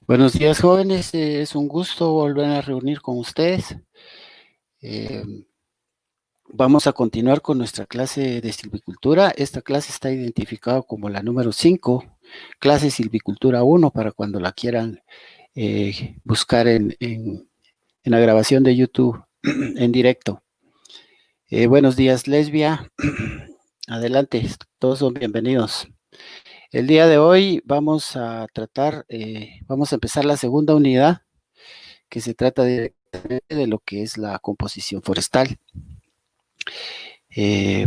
Buenos días, jóvenes. Es un gusto volver a reunir con ustedes. Eh, Vamos a continuar con nuestra clase de silvicultura. Esta clase está identificada como la número 5, clase silvicultura 1, para cuando la quieran buscar en la grabación de YouTube en directo. Buenos días, Lesbia. Adelante, todos son bienvenidos. El día de hoy vamos a vamos a empezar la segunda unidad, que se trata de lo que es la composición forestal.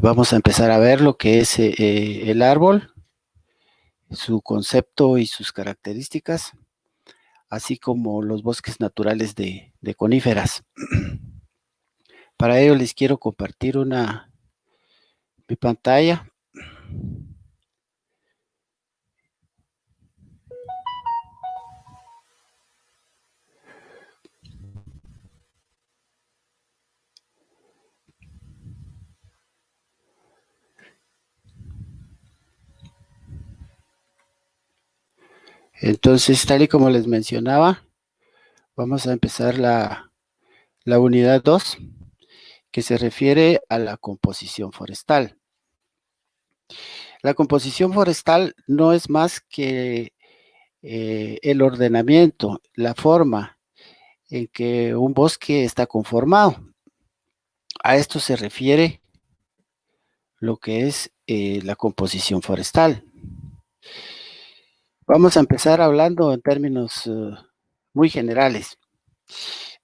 Vamos a empezar a ver lo que es el árbol, su concepto y sus características, así como los bosques naturales de coníferas. Para ello les quiero compartir mi pantalla. Entonces, tal y como les mencionaba, vamos a empezar la unidad 2, que se refiere a la composición forestal. La composición forestal no es más que el ordenamiento, la forma en que un bosque está conformado. A esto se refiere lo que es la composición forestal. Vamos a empezar hablando en términos muy generales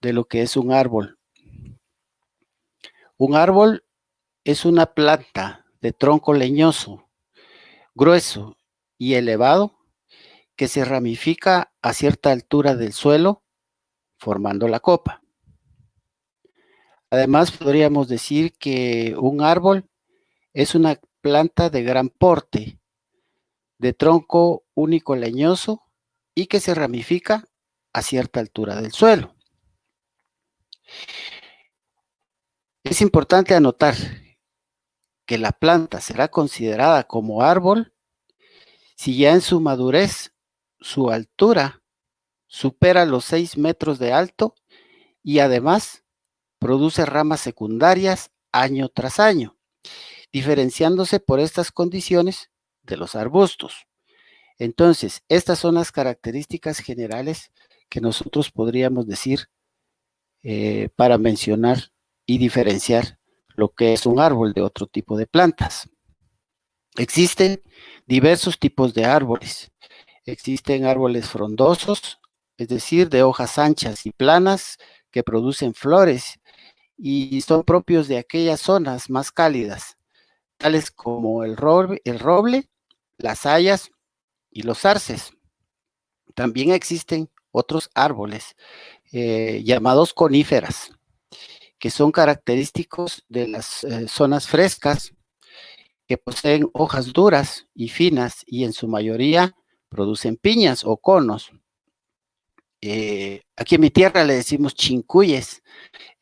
de lo que es un árbol. Un árbol es una planta de tronco leñoso, grueso y elevado que se ramifica a cierta altura del suelo, formando la copa. Además, podríamos decir que un árbol es una planta de gran porte, de tronco único leñoso y que se ramifica a cierta altura del suelo. Es importante anotar que la planta será considerada como árbol si ya en su madurez su altura supera los 6 metros de alto y además produce ramas secundarias año tras año, diferenciándose por estas condiciones de los arbustos. Entonces, estas son las características generales que nosotros podríamos decir para mencionar y diferenciar lo que es un árbol de otro tipo de plantas. Existen diversos tipos de árboles. Existen árboles frondosos, es decir, de hojas anchas y planas que producen flores y son propios de aquellas zonas más cálidas, tales como el roble, las hayas y los arces. También existen otros árboles llamados coníferas, que son característicos de las zonas frescas, que poseen hojas duras y finas y en su mayoría producen piñas o conos. Aquí en mi tierra le decimos chincuyes,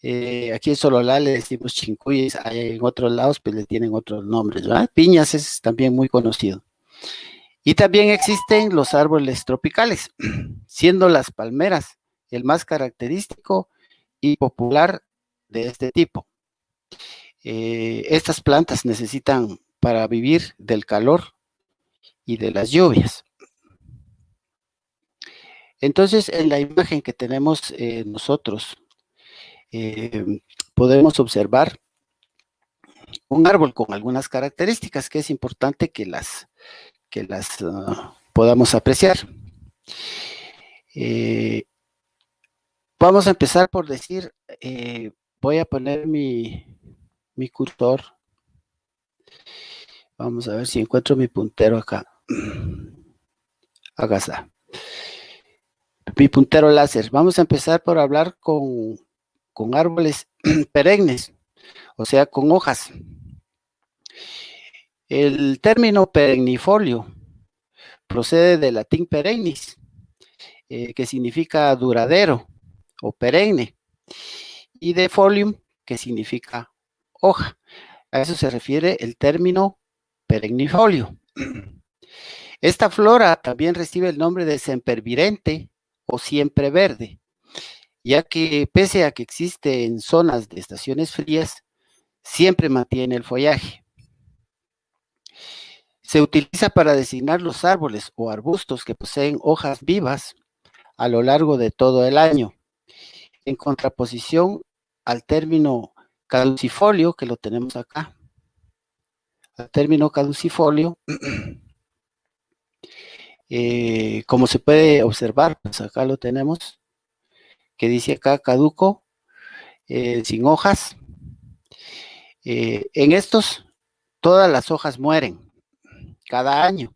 aquí en Sololá le decimos chincuyes, en otros lados pues le tienen otros nombres, ¿verdad? Piñas es también muy conocido. Y también existen los árboles tropicales, siendo las palmeras el más característico y popular de este tipo. Estas plantas necesitan para vivir del calor y de las lluvias. Entonces, en la imagen que tenemos nosotros, podemos observar un árbol con algunas características que es importante que las podamos apreciar. Vamos a empezar por decir, voy a poner mi cursor. Vamos a ver si encuentro mi puntero acá. Acá está. Mi puntero láser. Vamos a empezar por hablar con árboles perennes, o sea, con hojas. El término perennifolio procede del latín perennis, que significa duradero o perenne, y de folium, que significa hoja. A eso se refiere el término perennifolio. Esta flora también recibe el nombre de sempervirente o siempre verde, ya que pese a que existe en zonas de estaciones frías, siempre mantiene el follaje. Se utiliza para designar los árboles o arbustos que poseen hojas vivas a lo largo de todo el año, en contraposición al término caducifolio, que lo tenemos acá. Al término caducifolio, como se puede observar, pues acá lo tenemos, que dice acá caduco, sin hojas. En estos, todas las hojas mueren cada año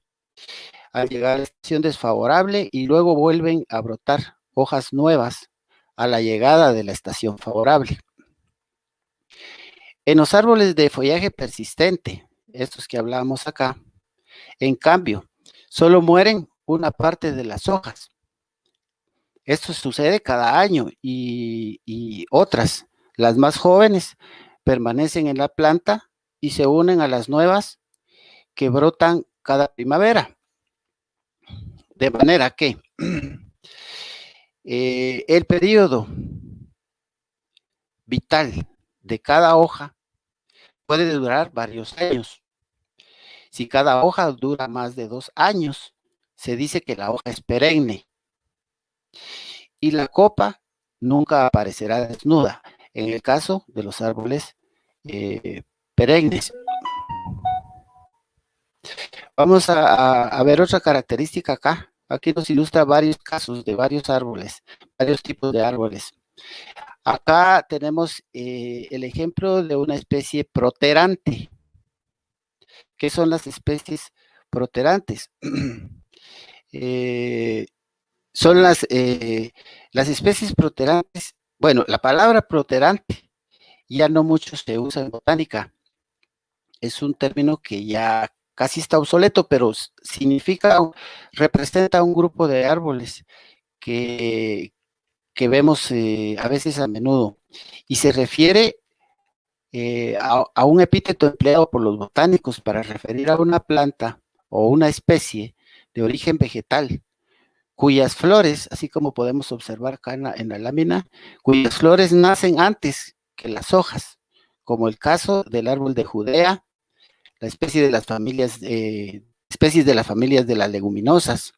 al llegar a la estación desfavorable y luego vuelven a brotar hojas nuevas a la llegada de la estación favorable. En los árboles de follaje persistente, estos que hablábamos acá, en cambio, solo mueren una parte de las hojas. Esto sucede cada año y otras, las más jóvenes, permanecen en la planta y se unen a las nuevas que brotan cada primavera. De manera que el periodo vital de cada hoja puede durar varios años. Si cada hoja dura más de 2 años, se dice que la hoja es perenne. Y la copa nunca aparecerá desnuda, en el caso de los árboles perennes. Vamos a ver otra característica acá. Aquí nos ilustra varios casos de varios árboles, varios tipos de árboles. Acá tenemos el ejemplo de una especie proterante. ¿Qué son las especies proterantes? Son las especies proterantes. Bueno, la palabra proterante ya no mucho se usa en botánica. Es un término que ya casi está obsoleto, pero significa, representa un grupo de árboles que vemos a veces a menudo y se refiere a un epíteto empleado por los botánicos para referir a una planta o una especie de origen vegetal, cuyas flores, así como podemos observar acá en la lámina, cuyas flores nacen antes que las hojas, como el caso del árbol de Judea, la especie de las familias, especies de las familias de las leguminosas,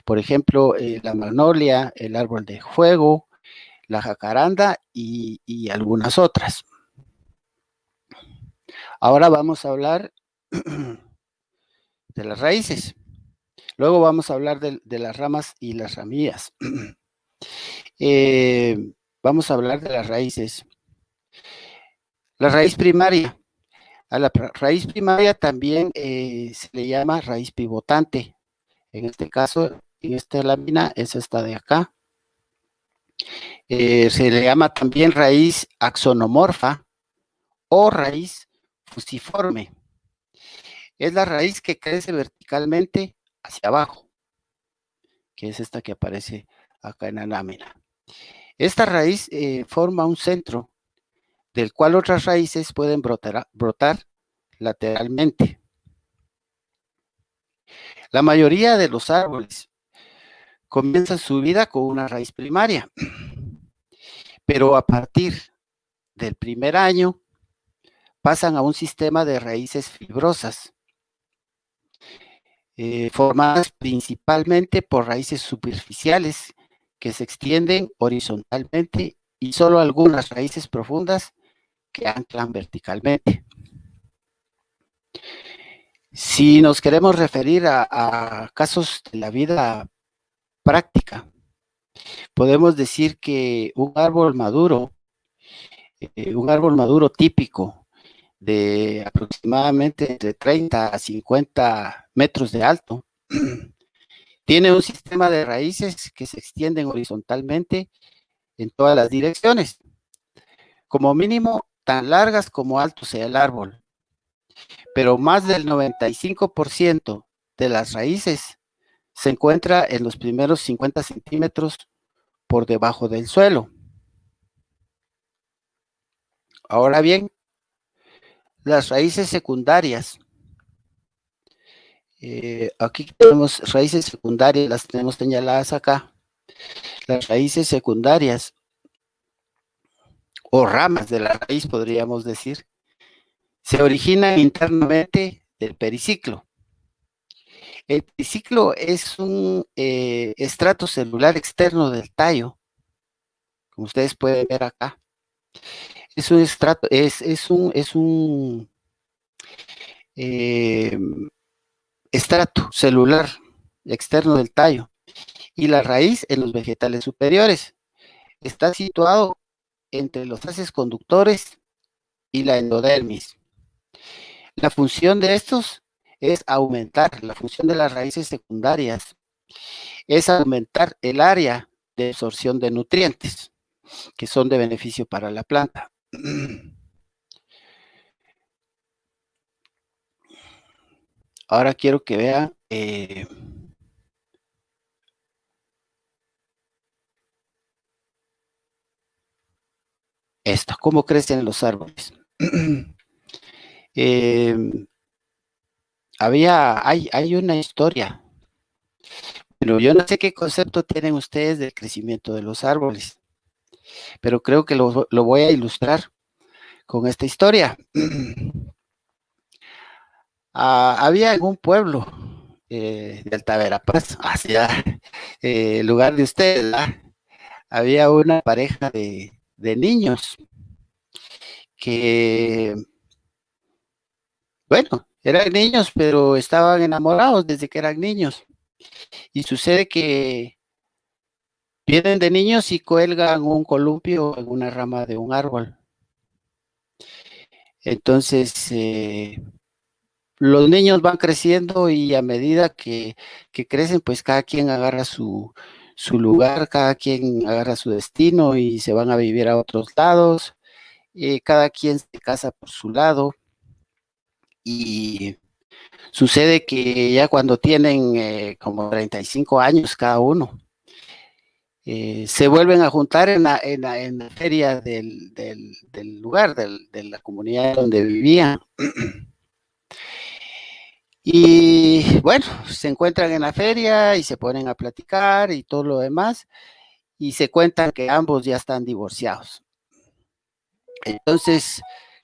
por ejemplo, la magnolia, el árbol de fuego, la jacaranda y algunas otras. Ahora vamos a hablar de las raíces. Luego vamos a hablar de las ramas y las ramillas. Vamos a hablar de las raíces. La raíz primaria. A la raíz primaria también se le llama raíz pivotante. En este caso, en esta lámina, es esta de acá. Se le llama también raíz axonomorfa o raíz fusiforme. Es la raíz que crece verticalmente hacia abajo, que es esta que aparece acá en la lámina. Esta raíz forma un centro del cual otras raíces pueden brotar lateralmente. La mayoría de los árboles comienzan su vida con una raíz primaria, pero a partir del primer año pasan a un sistema de raíces fibrosas, formadas principalmente por raíces superficiales que se extienden horizontalmente y solo algunas raíces profundas que anclan verticalmente. Si nos queremos referir a casos de la vida práctica, podemos decir que un árbol maduro típico de aproximadamente entre 30 a 50 metros de alto, tiene un sistema de raíces que se extienden horizontalmente en todas las direcciones, como mínimo tan largas como alto sea el árbol, pero más del 95% de las raíces se encuentra en los primeros 50 centímetros por debajo del suelo. Ahora bien, las raíces secundarias. Aquí tenemos raíces secundarias, las tenemos señaladas acá. Las raíces secundarias o ramas de la raíz, podríamos decir, se originan internamente del periciclo. El periciclo es un estrato celular externo del tallo, como ustedes pueden ver acá. Es un estrato, es un eh, estrato celular externo del tallo. Y la raíz en los vegetales superiores. Está situado entre los haces conductores y la endodermis. La función de estos es aumentar, la función de las raíces secundarias es aumentar el área de absorción de nutrientes que son de beneficio para la planta. Ahora quiero que vean esto, cómo crecen los árboles. eh, hay una historia, pero yo no sé qué concepto tienen ustedes del crecimiento de los árboles, pero creo que lo voy a ilustrar con esta historia. Había en un pueblo de Alta Verapaz, hacia el lugar de ustedes, ¿verdad? Había una pareja de niños que, bueno, eran niños, pero estaban enamorados desde que eran niños. Y sucede que vienen de niños y cuelgan un columpio en una rama de un árbol. Entonces, los niños van creciendo y a medida que crecen, pues cada quien agarra su lugar, cada quien agarra su destino y se van a vivir a otros lados. Cada quien se casa por su lado y sucede que ya cuando tienen como 35 años cada uno, se vuelven a juntar en la feria del lugar, de la comunidad donde vivían. Y bueno, se encuentran en la feria y se ponen a platicar y todo lo demás, y se cuentan que ambos ya están divorciados. Entonces,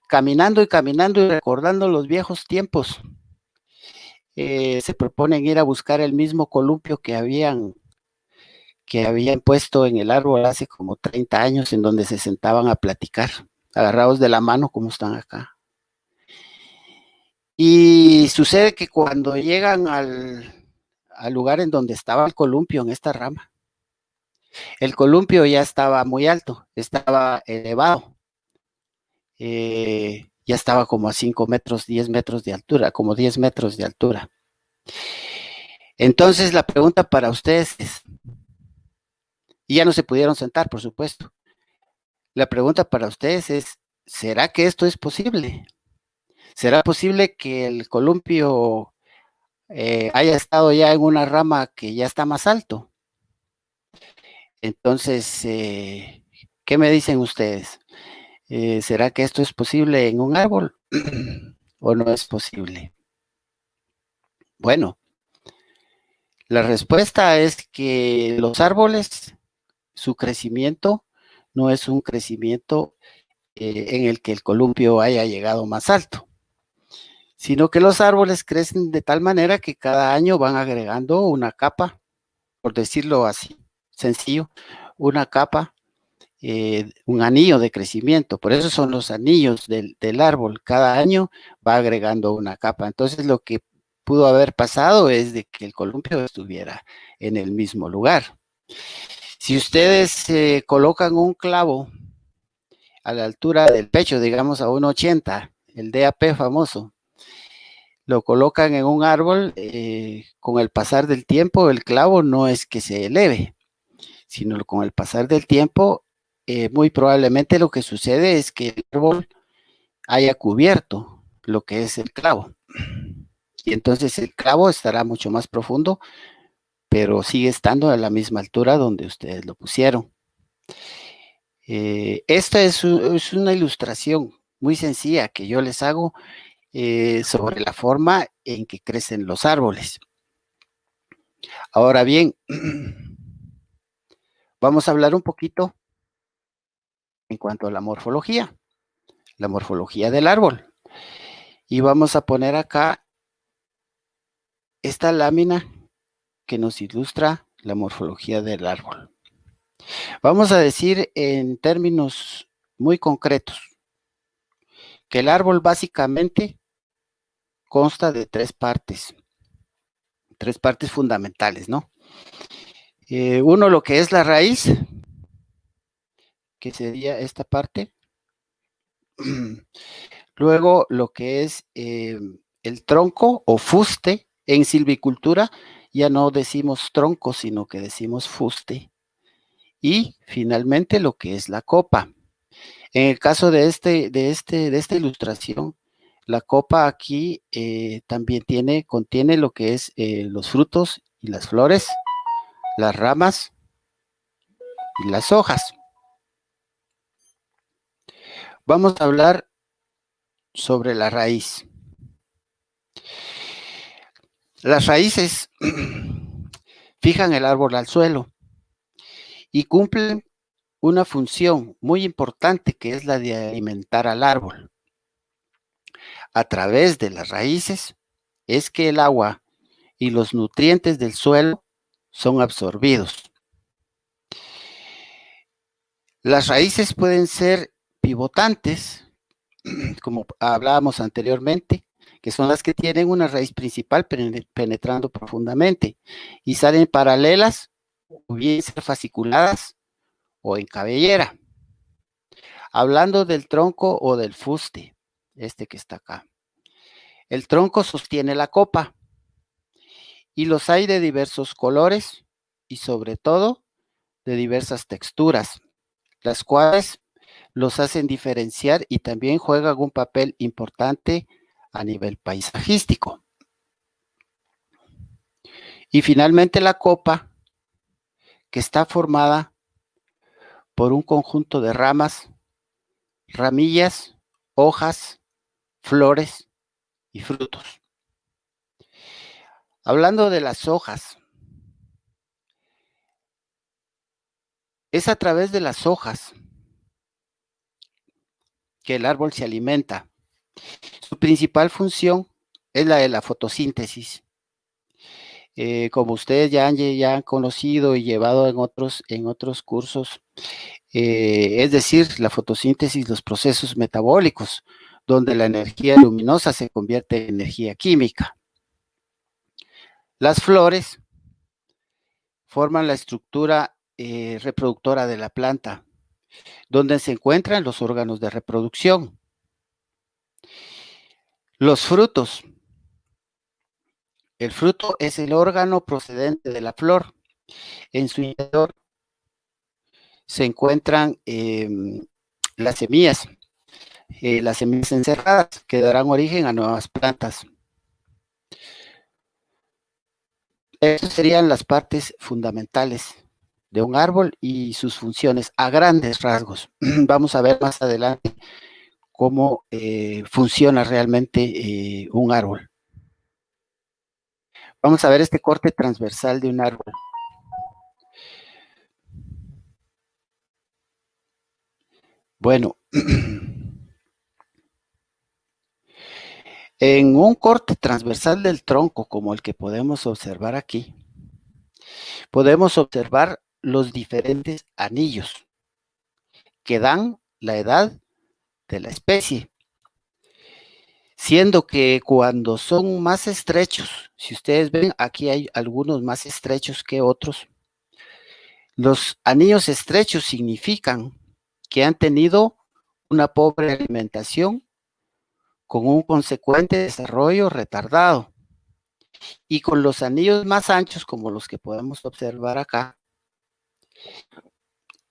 caminando y caminando y recordando los viejos tiempos, se proponen ir a buscar el mismo columpio que habían puesto en el árbol hace como 30 años, en donde se sentaban a platicar, agarrados de la mano como están acá. Y sucede que cuando llegan al lugar en donde estaba el columpio, en esta rama, el columpio ya estaba muy alto, estaba elevado, ya estaba como a 5 metros, 10 metros de altura, como 10 metros de altura. Entonces la pregunta para ustedes es, y ya no se pudieron sentar, por supuesto, la pregunta para ustedes es, ¿será que esto es posible? ¿Será posible que el columpio haya estado ya en una rama que ya está más alto? Entonces, ¿qué me dicen ustedes? ¿Será que esto es posible en un árbol o no es posible? Bueno, la respuesta es que los árboles, su crecimiento no es un crecimiento en el que el columpio haya llegado más alto, sino que los árboles crecen de tal manera que cada año van agregando una capa, por decirlo así, sencillo, una capa, un anillo de crecimiento. Por eso son los anillos del árbol. Cada año va agregando una capa. Entonces lo que pudo haber pasado es de que el columpio estuviera en el mismo lugar. Si ustedes colocan un clavo a la altura del pecho, digamos a 1,80, el DAP famoso, lo colocan en un árbol, con el pasar del tiempo, el clavo no es que se eleve, sino con el pasar del tiempo, muy probablemente lo que sucede es que el árbol haya cubierto lo que es el clavo. Y entonces el clavo estará mucho más profundo, pero sigue estando a la misma altura donde ustedes lo pusieron. Esta es una ilustración muy sencilla que yo les hago sobre la forma en que crecen los árboles. Ahora bien, Vamos a hablar un poquito en cuanto a la morfología del árbol. Y vamos a poner acá esta lámina que nos ilustra la morfología del árbol. Vamos a decir en términos muy concretos que el árbol básicamente consta de tres partes fundamentales, ¿no? Uno, lo que es la raíz, que sería esta parte. Luego, lo que es el tronco o fuste. En silvicultura ya no decimos tronco, sino que decimos fuste. Y finalmente lo que es la copa. En el caso de esta ilustración, la copa aquí también contiene lo que es los frutos y las flores, las ramas y las hojas. Vamos a hablar sobre la raíz. Las raíces fijan el árbol al suelo y cumplen una función muy importante, que es la de alimentar al árbol. A través de las raíces es que el agua y los nutrientes del suelo son absorbidos. Las raíces pueden ser pivotantes, como hablábamos anteriormente, que son las que tienen una raíz principal penetrando profundamente y salen paralelas, o bien ser fasciculadas o en cabellera. Hablando del tronco o del fuste, este que está acá. El tronco sostiene la copa y los hay de diversos colores y sobre todo de diversas texturas, las cuales los hacen diferenciar y también juegan un papel importante a nivel paisajístico. Y finalmente la copa, que está formada por un conjunto de ramas, ramillas, hojas, flores y frutos. Hablando de las hojas, es a través de las hojas que el árbol se alimenta. Su principal función es la de la fotosíntesis. Como ustedes ya han conocido y llevado en otros cursos, es decir, la fotosíntesis, los procesos metabólicos, donde la energía luminosa se convierte en energía química. Las flores forman la estructura reproductora de la planta, donde se encuentran los órganos de reproducción. Los frutos. El fruto es el órgano procedente de la flor. En su interior se encuentran las semillas encerradas, que darán origen a nuevas plantas. Estas serían las partes fundamentales de un árbol y sus funciones a grandes rasgos. Vamos a ver más adelante cómo funciona realmente un árbol. Vamos a ver este corte transversal de un árbol. Bueno, en un corte transversal del tronco, como el que podemos observar aquí, podemos observar los diferentes anillos que dan la edad de la especie, siendo que cuando son más estrechos, si ustedes ven, aquí hay algunos más estrechos que otros. Los anillos estrechos significan que han tenido una pobre alimentación con un consecuente desarrollo retardado. Y con los anillos más anchos, como los que podemos observar acá,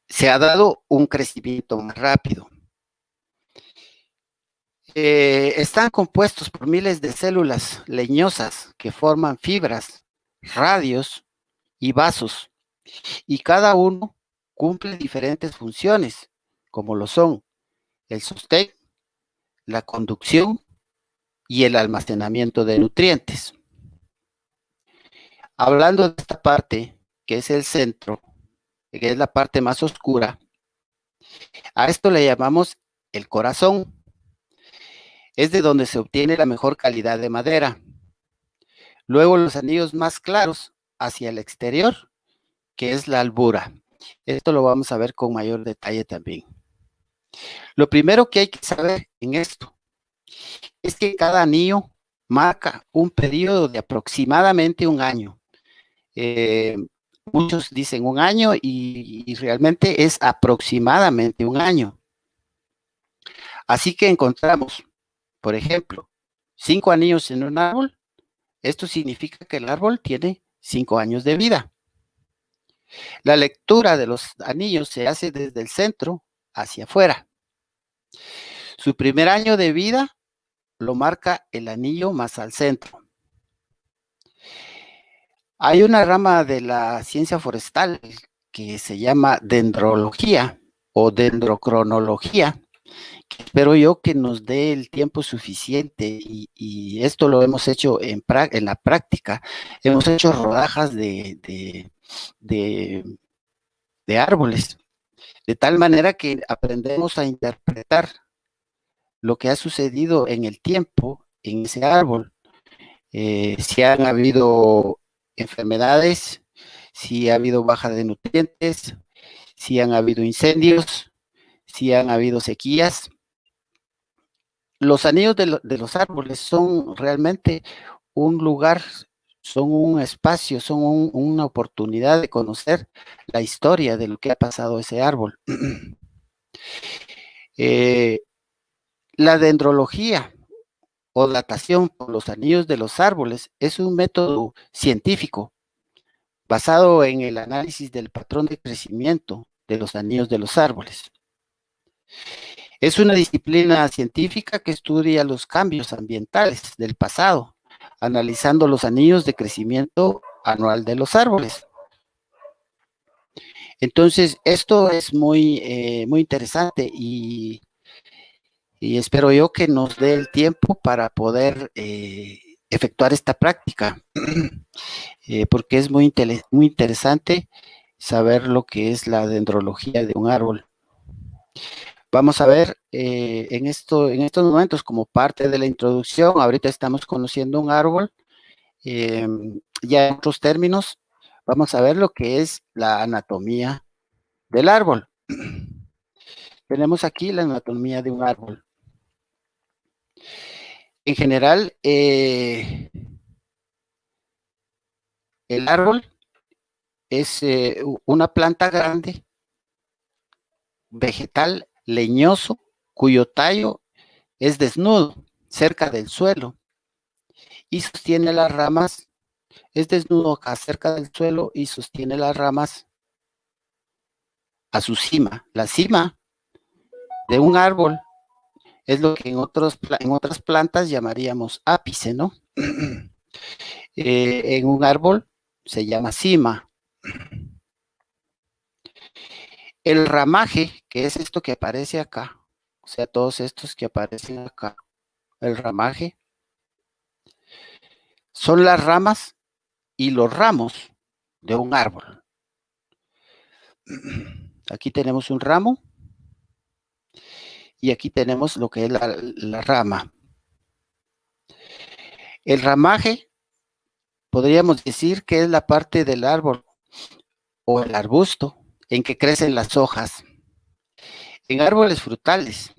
se ha dado un crecimiento más rápido. Están compuestos por miles de células leñosas que forman fibras, radios y vasos, y cada uno cumple diferentes funciones, como lo son el sostén, la conducción y el almacenamiento de nutrientes. Hablando de esta parte, que es el centro, que es la parte más oscura, a esto le llamamos el corazón. Es de donde se obtiene la mejor calidad de madera. Luego los anillos más claros hacia el exterior, que es la albura. Esto lo vamos a ver con mayor detalle también. Lo primero que hay que saber en esto es que cada anillo marca un periodo de aproximadamente un año. Eh, Muchos dicen un año y realmente es aproximadamente un año. Así que encontramos, por ejemplo, 5 anillos en un árbol. Esto significa que el árbol tiene 5 años de vida. La lectura de los anillos se hace desde el centro hacia afuera. Su primer año de vida lo marca el anillo más al centro. Hay una rama de la ciencia forestal que se llama dendrología o dendrocronología, que espero yo que nos dé el tiempo suficiente y esto lo hemos hecho en la práctica. Hemos hecho rodajas de árboles, de tal manera que aprendemos a interpretar lo que ha sucedido en el tiempo en ese árbol. Si han habido enfermedades, si ha habido baja de nutrientes, si han habido incendios, si han habido sequías. Los anillos de los árboles son realmente un lugar, son un espacio, son una oportunidad de conocer la historia de lo que ha pasado ese árbol. La dendrología o datación por los anillos de los árboles es un método científico basado en el análisis del patrón de crecimiento de los anillos de los árboles. Es una disciplina científica que estudia los cambios ambientales del pasado, analizando los anillos de crecimiento anual de los árboles. Entonces, esto es muy interesante y espero yo que nos dé el tiempo para poder efectuar esta práctica, porque es muy interesante saber lo que es la dendrología de un árbol. Vamos a ver en estos momentos, como parte de la introducción, ahorita estamos conociendo un árbol, ya en otros términos, vamos a ver lo que es la anatomía del árbol. Tenemos aquí la anatomía de un árbol. En general, el árbol es una planta grande, vegetal, leñoso, cuyo tallo es desnudo, cerca del suelo, y sostiene las ramas, es desnudo acá cerca del suelo y sostiene las ramas a su cima. La cima de un árbol es lo que en otras plantas llamaríamos ápice, ¿no? En un árbol se llama cima. El ramaje, que es esto que aparece acá, o sea, todos estos que aparecen acá, el ramaje, son las ramas y los ramos de un árbol. Aquí tenemos un ramo y aquí tenemos lo que es la rama. El ramaje, podríamos decir que es la parte del árbol o el arbusto en que crecen las hojas. En árboles frutales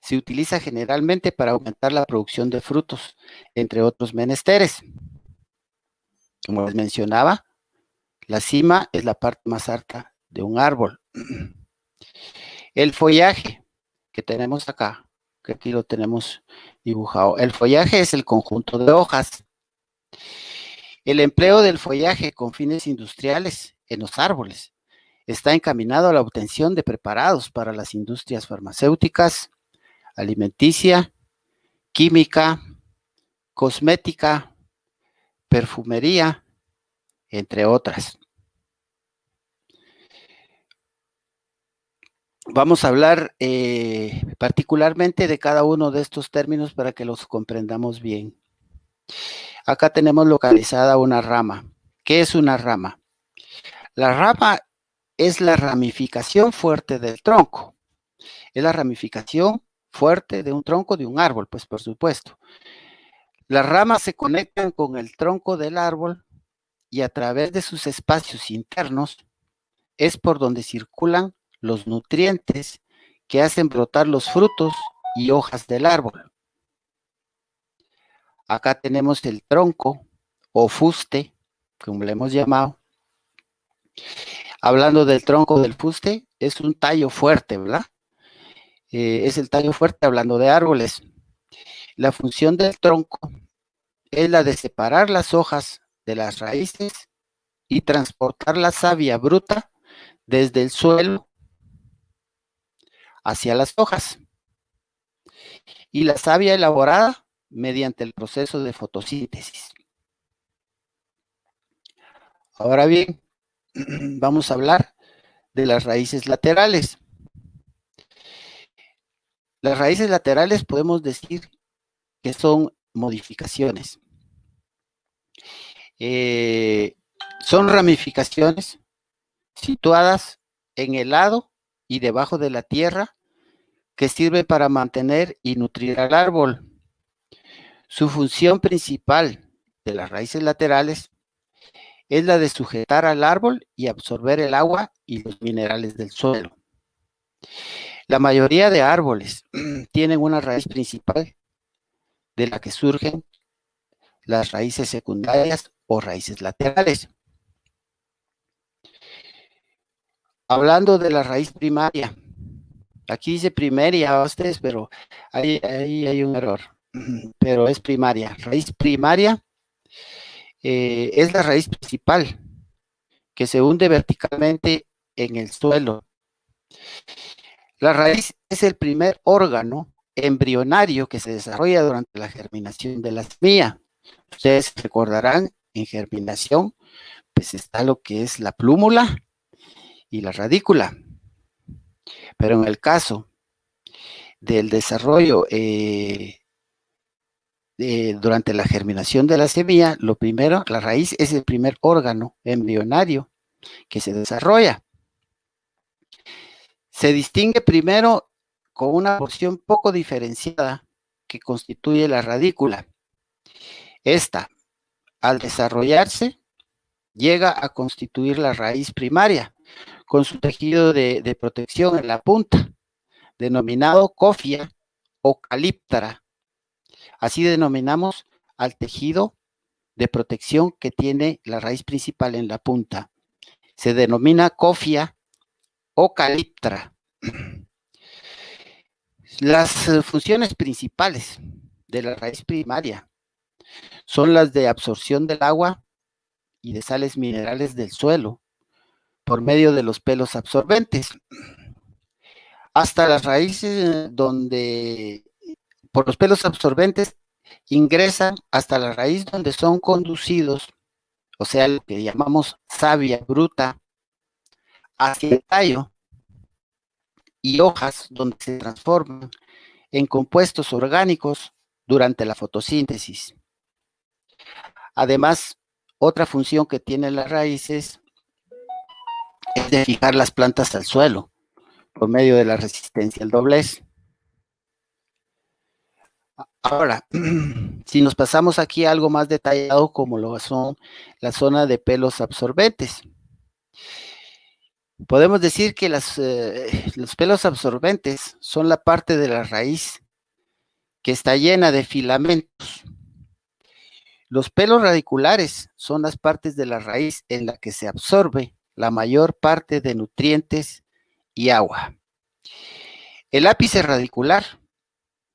se utiliza generalmente para aumentar la producción de frutos, entre otros menesteres. Como les mencionaba, la cima es la parte más alta de un árbol. El follaje que tenemos acá, que aquí lo tenemos dibujado. El follaje es el conjunto de hojas. El empleo del follaje con fines industriales en los árboles está encaminado a la obtención de preparados para las industrias farmacéuticas, alimenticia, química, cosmética, perfumería, entre otras. Vamos a hablar particularmente de cada uno de estos términos para que los comprendamos bien. Acá tenemos localizada una rama. ¿Qué es una rama? La rama es la ramificación fuerte del tronco. Es la ramificación fuerte de un tronco de un árbol, pues por supuesto. Las ramas se conectan con el tronco del árbol y a través de sus espacios internos es por donde circulan los nutrientes que hacen brotar los frutos y hojas del árbol. Acá tenemos el tronco o fuste, como le hemos llamado. Hablando del tronco del fuste, es un tallo fuerte, ¿verdad? Es el tallo fuerte hablando de árboles. La función del tronco es la de separar las hojas de las raíces y transportar la savia bruta desde el suelo hacia las hojas. Y la savia elaborada mediante el proceso de fotosíntesis. Ahora bien, vamos a hablar de las raíces laterales. Las raíces laterales podemos decir que son modificaciones. Son ramificaciones situadas en el lado y debajo de la tierra que sirven para mantener y nutrir al árbol. Su función principal de las raíces laterales es la de sujetar al árbol y absorber el agua y los minerales del suelo. La mayoría de árboles tienen una raíz principal de la que surgen las raíces secundarias o raíces laterales. Hablando de la raíz primaria, aquí dice primaria a ustedes, pero ahí hay un error, pero es primaria. Raíz primaria es la raíz principal que se hunde verticalmente en el suelo. La raíz es el primer órgano embrionario que se desarrolla durante la germinación de la semilla. Ustedes recordarán, en germinación, pues está lo que es la plúmula y la radícula. Pero en el caso del desarrollo durante la germinación de la semilla, lo primero, la raíz es el primer órgano embrionario que se desarrolla. Se distingue primero con una porción poco diferenciada que constituye la radícula. Esta, al desarrollarse, llega a constituir la raíz primaria, con su tejido de protección en la punta, denominado cofia o calíptera. Así denominamos al tejido de protección que tiene la raíz principal en la punta. Se denomina cofia o calíptera. Las funciones principales de la raíz primaria son las de absorción del agua y de sales minerales del suelo por medio de los pelos absorbentes, hasta las raíces donde por los pelos absorbentes ingresan hasta la raíz donde son conducidos, o sea, lo que llamamos savia bruta, hacia el tallo y hojas donde se transforman en compuestos orgánicos durante la fotosíntesis. Además, otra función que tienen las raíces es de fijar las plantas al suelo por medio de la resistencia al doblez. Ahora, si nos pasamos aquí a algo más detallado como lo son la zona de pelos absorbentes, podemos decir que los pelos absorbentes son la parte de la raíz que está llena de filamentos. Los pelos radiculares son las partes de la raíz en la que se absorbe la mayor parte de nutrientes y agua. El ápice radicular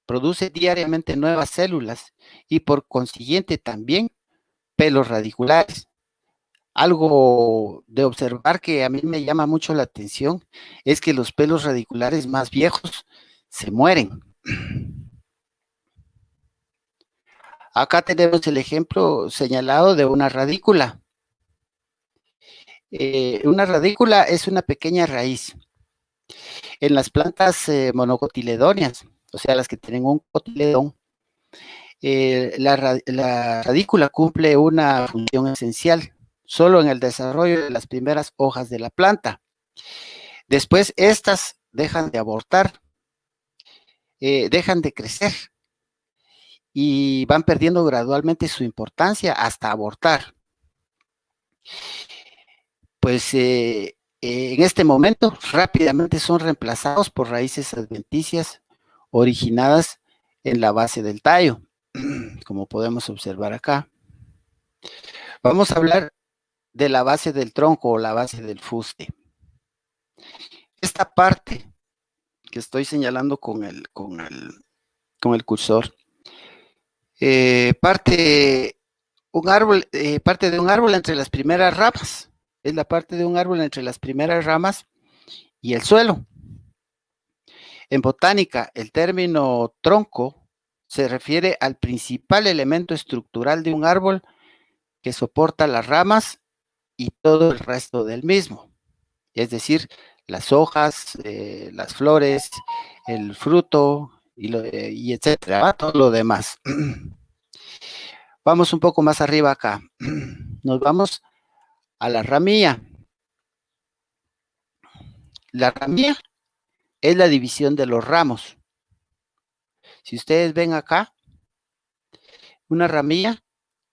produce diariamente nuevas células y por consiguiente también pelos radiculares. Algo de observar que a mí me llama mucho la atención es que los pelos radiculares más viejos se mueren. Acá tenemos el ejemplo señalado de una radícula. Una radícula es una pequeña raíz. En las plantas monocotiledóneas, o sea, las que tienen un cotiledón, la radícula cumple una función esencial solo en el desarrollo de las primeras hojas de la planta. Después estas dejan de abortar, dejan de crecer y van perdiendo gradualmente su importancia hasta abortar. Pues en este momento rápidamente son reemplazados por raíces adventicias originadas en la base del tallo, como podemos observar acá. Vamos a hablar de la base del tronco o la base del fuste. Esta parte que estoy señalando con el cursor, parte parte de un árbol entre las primeras ramas. Es la parte de un árbol entre las primeras ramas y el suelo. En botánica, el término tronco se refiere al principal elemento estructural de un árbol que soporta las ramas y todo el resto del mismo. Es decir, las hojas, las flores, el fruto y etcétera, ¿va? Todo lo demás. Vamos un poco más arriba acá. Nos vamos a la ramilla. La ramilla es la división de los ramos. Si ustedes ven acá, una ramilla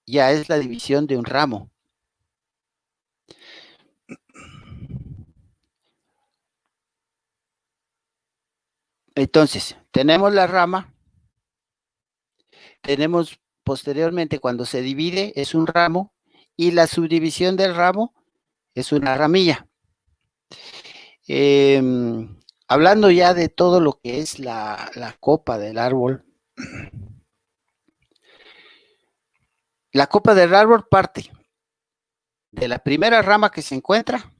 ya es la división de un ramo. Entonces, tenemos la rama, tenemos posteriormente cuando se divide es un ramo y la subdivisión del ramo es una ramilla. Hablando ya de todo lo que es la copa del árbol, la copa del árbol parte de la primera rama que se encuentra,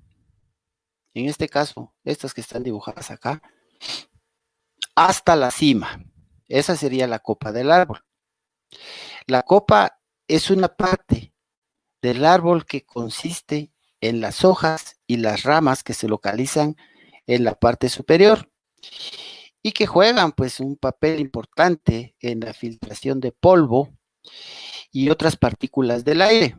en este caso, estas que están dibujadas acá, hasta la cima. Esa sería la copa del árbol. La copa es una parte del árbol que consiste en las hojas y las ramas que se localizan en la parte superior y que juegan pues un papel importante en la filtración de polvo y otras partículas del aire.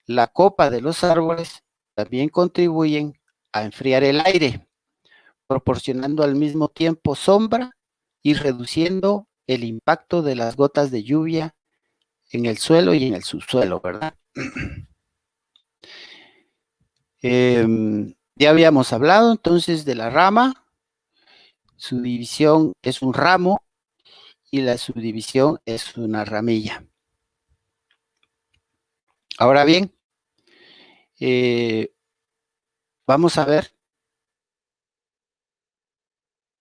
La copa de los árboles también contribuyen a enfriar el aire, proporcionando al mismo tiempo sombra y reduciendo el impacto de las gotas de lluvia en el suelo y en el subsuelo, ¿verdad? Ya habíamos hablado entonces de la rama, su división es un ramo y la subdivisión es una ramilla. Ahora bien, vamos a ver,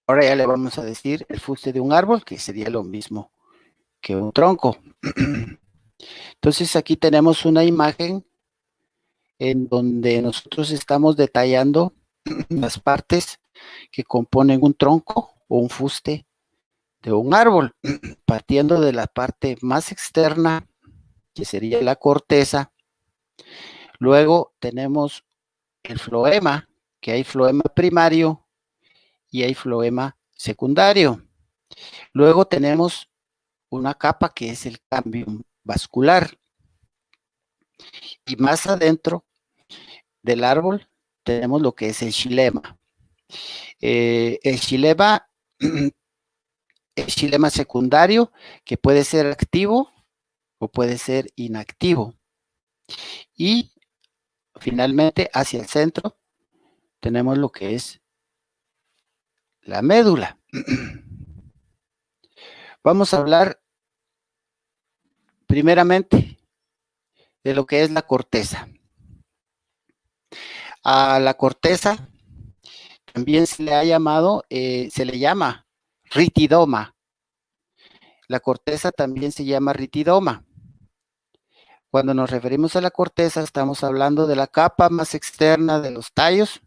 ahora ya le vamos a decir el fuste de un árbol, que sería lo mismo que un tronco. Entonces aquí tenemos una imagen en donde nosotros estamos detallando las partes que componen un tronco o un fuste de un árbol, partiendo de la parte más externa, que sería la corteza. Luego tenemos el floema, que hay floema primario y hay floema secundario. Luego tenemos una capa que es el cambium vascular. Y más adentro del árbol tenemos lo que es el xilema. El xilema secundario, que puede ser activo o puede ser inactivo. Y finalmente, hacia el centro, tenemos lo que es la médula. Vamos a hablar primeramente de lo que es la corteza. A la corteza también se le ha llamado, se le llama ritidoma. La corteza también se llama ritidoma. Cuando nos referimos a la corteza, estamos hablando de la capa más externa de los tallos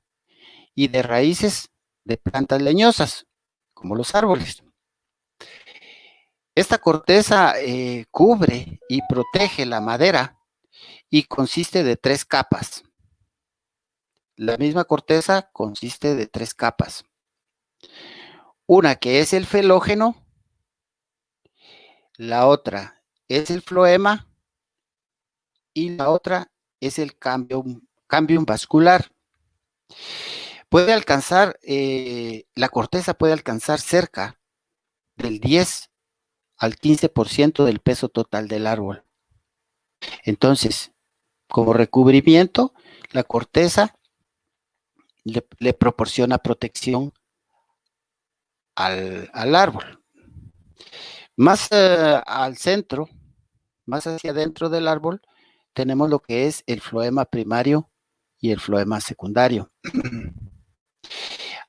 y de raíces de plantas leñosas, como los árboles. Esta corteza cubre y protege la madera y consiste de 3 capas. La misma corteza consiste de 3 capas. Una que es el felógeno, la otra es el floema y la otra es el cambium vascular. Puede alcanzar, la corteza puede alcanzar cerca del 10 al 15% del peso total del árbol. Entonces, como recubrimiento, la corteza le proporciona protección al árbol. Más al centro, más hacia adentro del árbol, tenemos lo que es el floema primario y el floema secundario.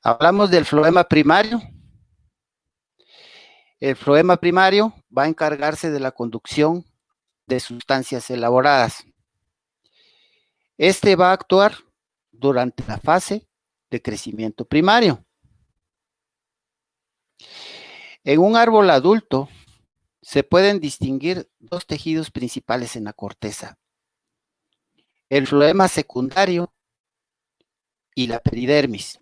Hablamos del floema primario. El floema primario va a encargarse de la conducción de sustancias elaboradas. Este va a actuar durante la fase de crecimiento primario. En un árbol adulto se pueden distinguir dos tejidos principales en la corteza: el floema secundario y la peridermis.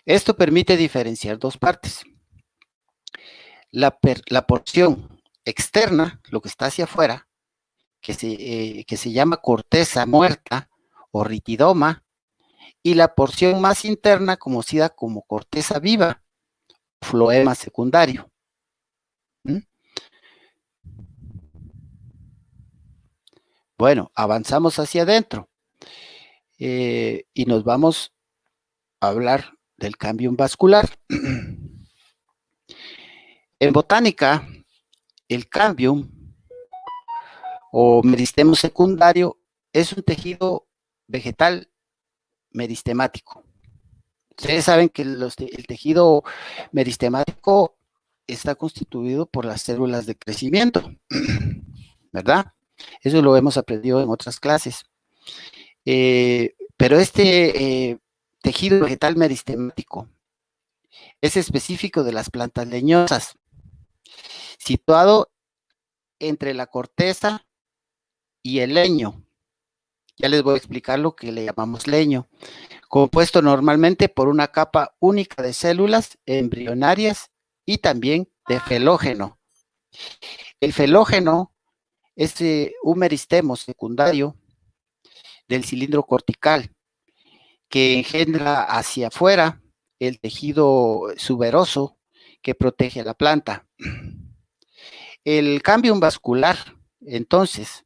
Esto permite diferenciar dos partes. La porción externa, lo que está hacia afuera, que se llama corteza muerta o ritidoma, y la porción más interna, conocida como corteza viva, floema secundario. ¿Mm? Bueno, avanzamos hacia adentro y nos vamos a hablar del cambium vascular. En botánica, el cambium o meristemo secundario es un tejido vegetal meristemático. Ustedes saben que el tejido meristemático está constituido por las células de crecimiento, ¿verdad? Eso lo hemos aprendido en otras clases. Pero este tejido vegetal meristemático es específico de las plantas leñosas, situado entre la corteza y el leño. Ya les voy a explicar lo que le llamamos leño, compuesto normalmente por una capa única de células embrionarias y también de felógeno. El felógeno es un meristemo secundario del cilindro cortical que engendra hacia afuera el tejido suberoso que protege a la planta. El cambium vascular, entonces,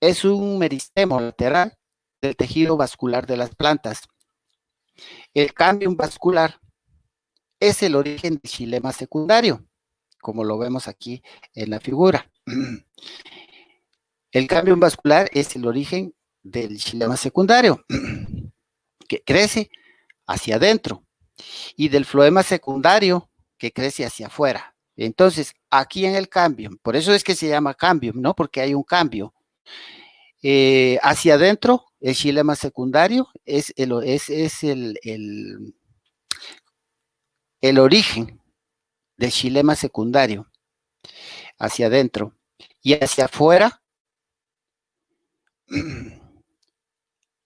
es un meristemo lateral del tejido vascular de las plantas. El cambium vascular es el origen del xilema secundario, como lo vemos aquí en la figura. El cambium vascular es el origen del xilema secundario, que crece hacia adentro, y del floema secundario, que crece hacia afuera. Entonces, aquí en el cambium, por eso es que se llama cambium, ¿no? Porque hay un cambio. Hacia adentro, el xilema secundario es el origen del xilema secundario, hacia adentro. Y hacia afuera,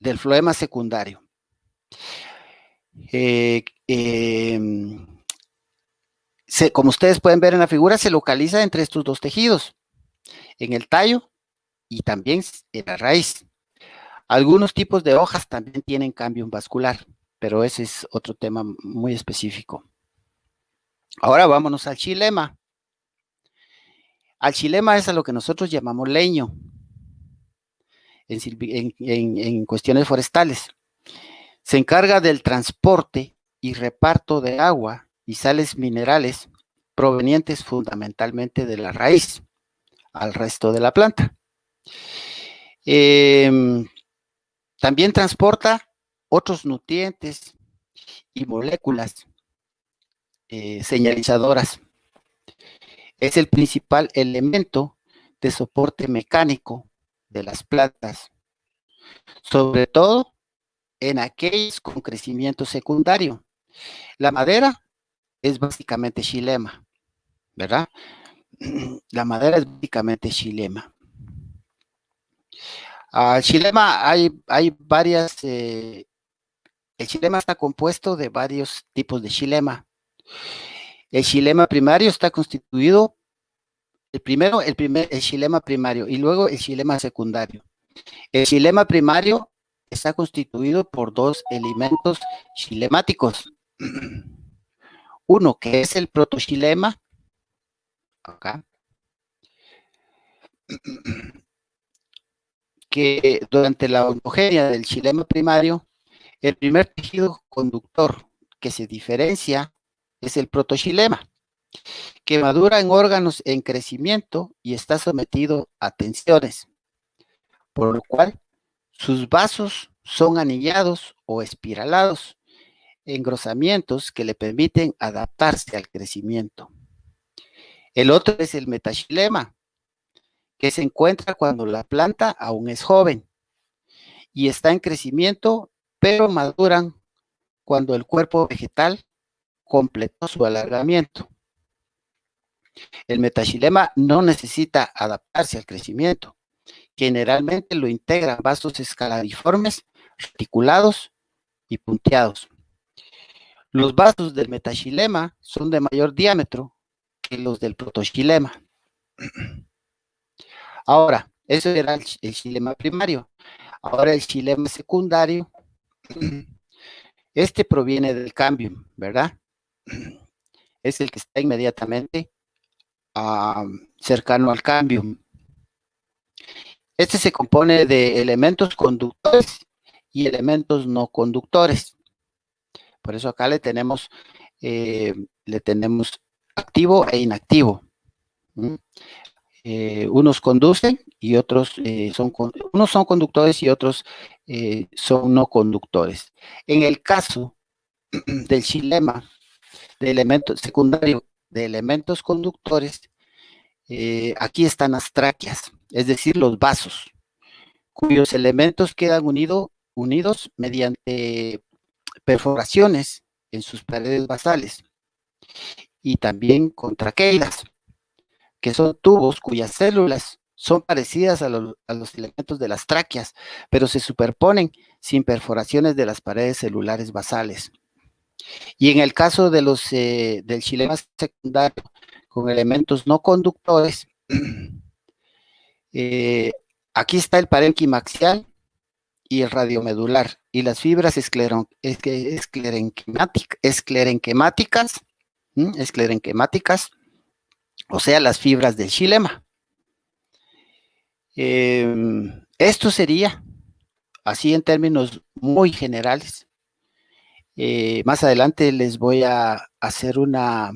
del floema secundario. Como ustedes pueden ver en la figura, se localiza entre estos dos tejidos, en el tallo y también en la raíz. Algunos tipos de hojas también tienen cambium vascular, pero ese es otro tema muy específico. Ahora vámonos al xilema. Al xilema es a lo que nosotros llamamos leño en cuestiones forestales. Se encarga del transporte y reparto de agua y sales minerales provenientes fundamentalmente de la raíz al resto de la planta. También transporta otros nutrientes y moléculas señalizadoras. Es el principal elemento de soporte mecánico de las plantas, sobre todo en aquellos con crecimiento secundario. La madera es básicamente xilema, ¿verdad? La madera es básicamente xilema. Xilema hay varias, el xilema está compuesto de varios tipos de xilema. El xilema primario está constituido, el xilema primario y luego el xilema secundario. El xilema primario está constituido por dos elementos xilemáticos. Uno que es el protoxilema, acá, que durante la ontogenia del xilema primario, el primer tejido conductor que se diferencia es el protoxilema, que madura en órganos en crecimiento y está sometido a tensiones, por lo cual sus vasos son anillados o espiralados, engrosamientos que le permiten adaptarse al crecimiento. El otro es el metaxilema, que se encuentra cuando la planta aún es joven y está en crecimiento, pero maduran cuando el cuerpo vegetal completó su alargamiento. El metaxilema no necesita adaptarse al crecimiento. Generalmente lo integran vasos escalariformes, reticulados y punteados. Los vasos del metaxilema son de mayor diámetro que los del protoxilema. Ahora, eso era el xilema primario. Ahora el xilema secundario, este proviene del cambium, ¿verdad? Es el que está inmediatamente cercano al cambium. Este se compone de elementos conductores y elementos no conductores. Por eso acá le tenemos activo e inactivo. Unos conducen y otros unos son conductores y otros son no conductores. En el caso del xilema de elementos secundario de elementos conductores, aquí están las tráqueas, es decir, los vasos, cuyos elementos quedan unidos mediante perforaciones en sus paredes basales y también con traqueidas, que son tubos cuyas células son parecidas a los elementos de las tráqueas, pero se superponen sin perforaciones de las paredes celulares basales. Y en el caso de del xilema secundario con elementos no conductores, aquí está el parénquima axial y el radiomedular, y las fibras esclerenquemáticas, o sea, las fibras del xilema. Esto sería, así en términos muy generales. Más adelante les voy a hacer una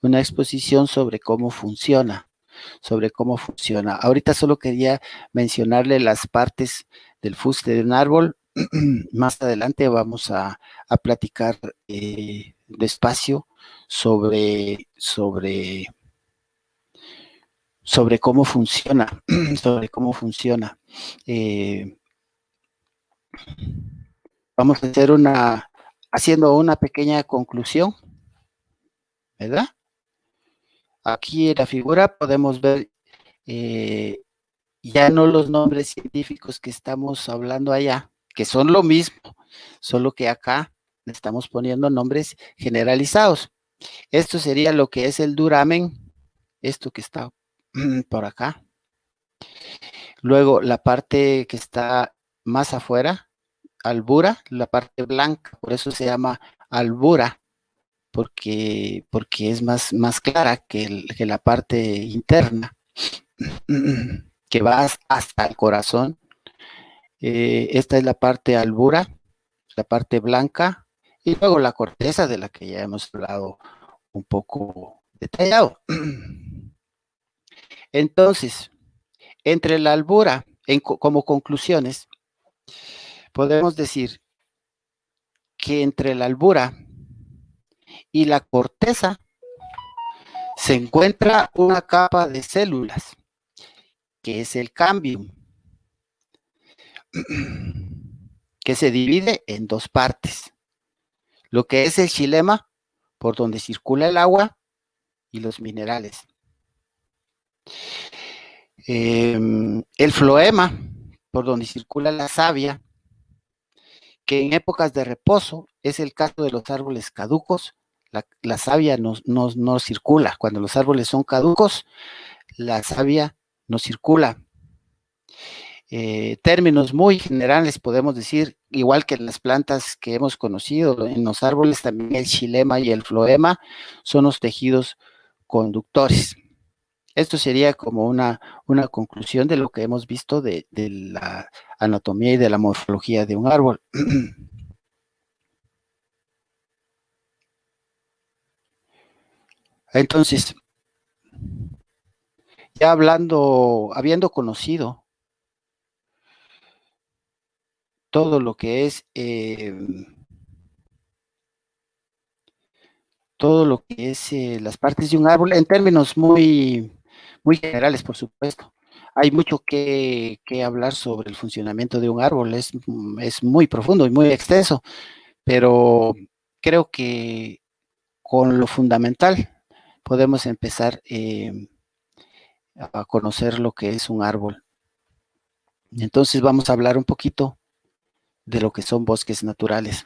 exposición sobre cómo funciona. Ahorita solo quería mencionarle las partes del fuste de un árbol. Más adelante vamos a platicar despacio sobre cómo funciona, vamos a hacer haciendo una pequeña conclusión, ¿verdad? Aquí en la figura podemos ver ya no los nombres científicos que estamos hablando allá, que son lo mismo, solo que acá le estamos poniendo nombres generalizados. Esto sería lo que es el duramen, esto que está por acá. Luego la parte que está más afuera, albura, la parte blanca, por eso se llama albura, porque es más clara que la parte interna, que va hasta el corazón. Esta es la parte albura, la parte blanca, y luego la corteza, de la que ya hemos hablado un poco detallado. Entonces, entre la albura, como conclusiones, podemos decir que entre la albura y la corteza se encuentra una capa de células, que es el cambium, que se divide en dos partes. Lo que es el xilema, por donde circula el agua y los minerales. El floema, por donde circula la savia, que en épocas de reposo es el caso de los árboles caducos. La savia no circula. Cuando los árboles son caducos, la savia no circula. términos muy generales podemos decir, igual que en las plantas que hemos conocido, en los árboles también el xilema y el floema son los tejidos conductores. Esto sería como una conclusión de lo que hemos visto de la anatomía y de la morfología de un árbol. Entonces, ya hablando, habiendo conocido todo lo que es las partes de un árbol en términos muy generales, por supuesto. Hay mucho que hablar sobre el funcionamiento de un árbol, es muy profundo y muy extenso, pero creo que con lo fundamental podemos empezar a conocer lo que es un árbol. Entonces vamos a hablar un poquito de lo que son bosques naturales.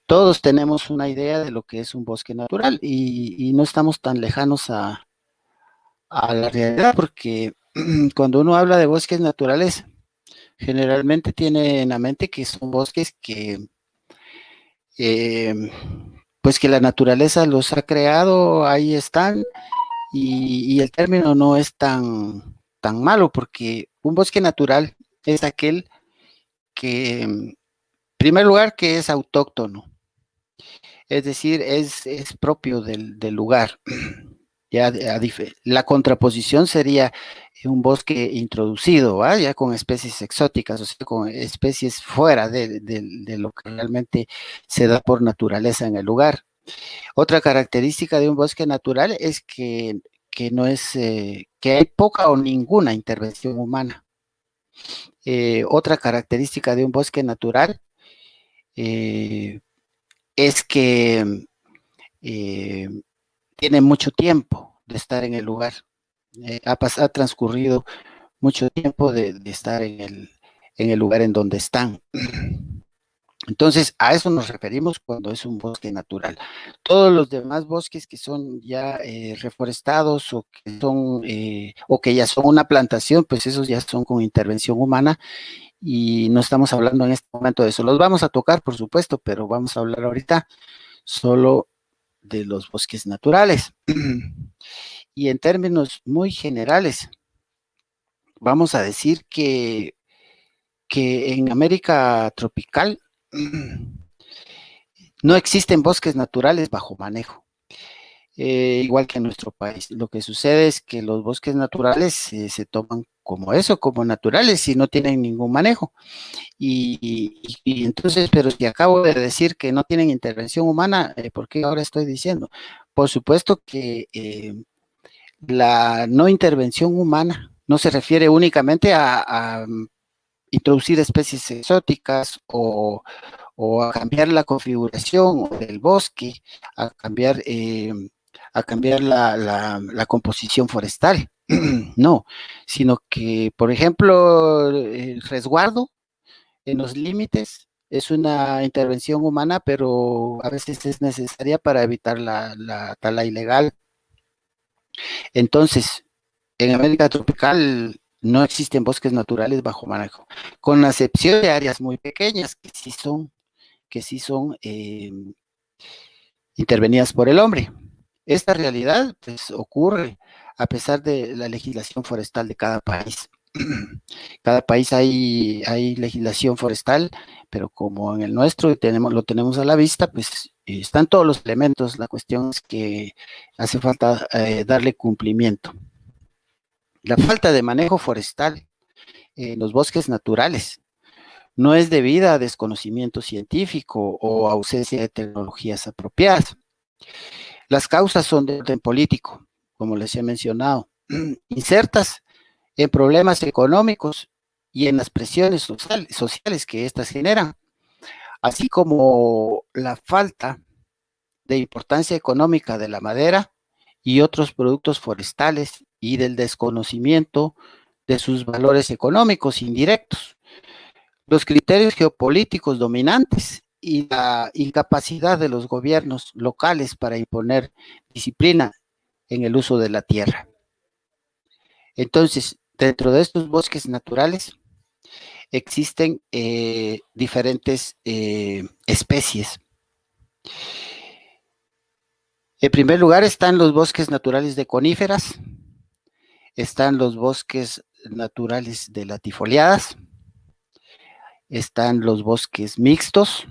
Todos tenemos una idea de lo que es un bosque natural y no estamos tan lejanos a la realidad porque cuando uno habla de bosques naturales, generalmente tiene en la mente que son bosques eh, pues que la naturaleza los ha creado, ahí están, y el término no es tan malo porque un bosque natural es aquel que, en primer lugar, que es autóctono, es decir, es propio del lugar. Ya la contraposición sería un bosque introducido, ¿va? Ya con especies exóticas, o sea, con especies fuera de lo que realmente se da por naturaleza en el lugar. Otra característica de un bosque natural es que no es, que hay poca o ninguna intervención humana. Otra característica de un bosque natural eh, es que eh, tiene mucho tiempo de estar en el lugar. Ha transcurrido mucho tiempo de estar en el lugar en donde están. Entonces, a eso nos referimos cuando es un bosque natural. Todos los demás bosques que son ya reforestados o que ya son una plantación, pues esos ya son con intervención humana y no estamos hablando en este momento de eso. Los vamos a tocar, por supuesto, pero vamos a hablar ahorita solo de los bosques naturales. Y en términos muy generales, vamos a decir que en América tropical no existen bosques naturales bajo manejo, igual que en nuestro país. Lo que sucede es que los bosques naturales se toman como eso, como naturales y no tienen ningún manejo. Y entonces, pero si acabo de decir que no tienen intervención humana, ¿por qué ahora estoy diciendo? Por supuesto que la no intervención humana no se refiere únicamente a introducir especies exóticas o a cambiar la configuración del bosque, a cambiar, a cambiar la composición forestal. No, sino que, por ejemplo, el resguardo en los límites es una intervención humana, pero a veces es necesaria para evitar la tala ilegal. Entonces, en América tropical no existen bosques naturales bajo manejo, con la excepción de áreas muy pequeñas que sí son intervenidas por el hombre. Esta realidad pues, ocurre a pesar de la legislación forestal de cada país. Cada país hay legislación forestal, pero como en el nuestro lo tenemos a la vista, pues están todos los elementos. La cuestión es que hace falta darle cumplimiento. La falta de manejo forestal en los bosques naturales no es debida a desconocimiento científico o ausencia de tecnologías apropiadas. Las causas son de orden político, como les he mencionado, insertas en problemas económicos y en las presiones sociales que éstas generan, así como la falta de importancia económica de la madera y otros productos forestales y del desconocimiento de sus valores económicos indirectos, los criterios geopolíticos dominantes y la incapacidad de los gobiernos locales para imponer disciplina en el uso de la tierra. Entonces, Dentro de estos bosques naturales existen diferentes especies. En primer lugar están los bosques naturales de coníferas, están los bosques naturales de latifoliadas, están los bosques mixtos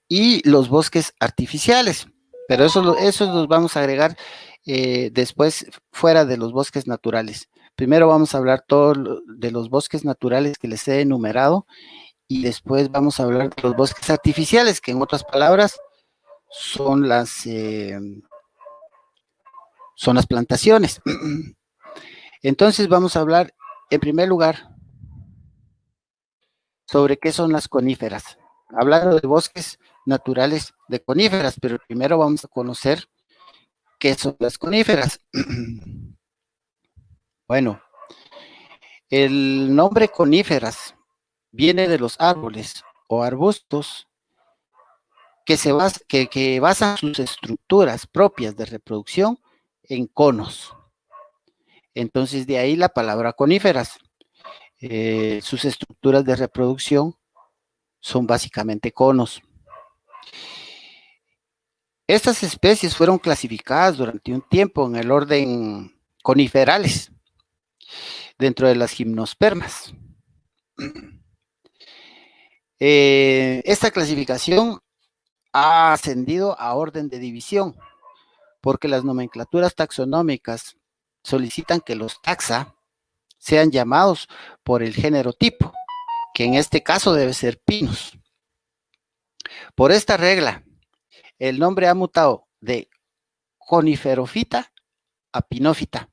y los bosques artificiales. Pero esos los vamos a agregar después fuera de los bosques naturales. Primero vamos a hablar todo de los bosques naturales que les he enumerado y después vamos a hablar de los bosques artificiales, que en otras palabras son las plantaciones. Entonces vamos a hablar en primer lugar sobre qué son las coníferas. Hablando de bosques naturales de coníferas, pero primero vamos a conocer qué son las coníferas. Bueno, el nombre coníferas viene de los árboles o arbustos que basan sus estructuras propias de reproducción en conos. Entonces, de ahí la palabra coníferas. Sus estructuras de reproducción son básicamente conos. Estas especies fueron clasificadas durante un tiempo en el orden coniferales dentro de las gimnospermas. Esta clasificación ha ascendido a orden de división porque las nomenclaturas taxonómicas solicitan que los taxa sean llamados por el género tipo, que en este caso debe ser Pinus. Por esta regla, el nombre ha mutado de coniferófita a pinófita.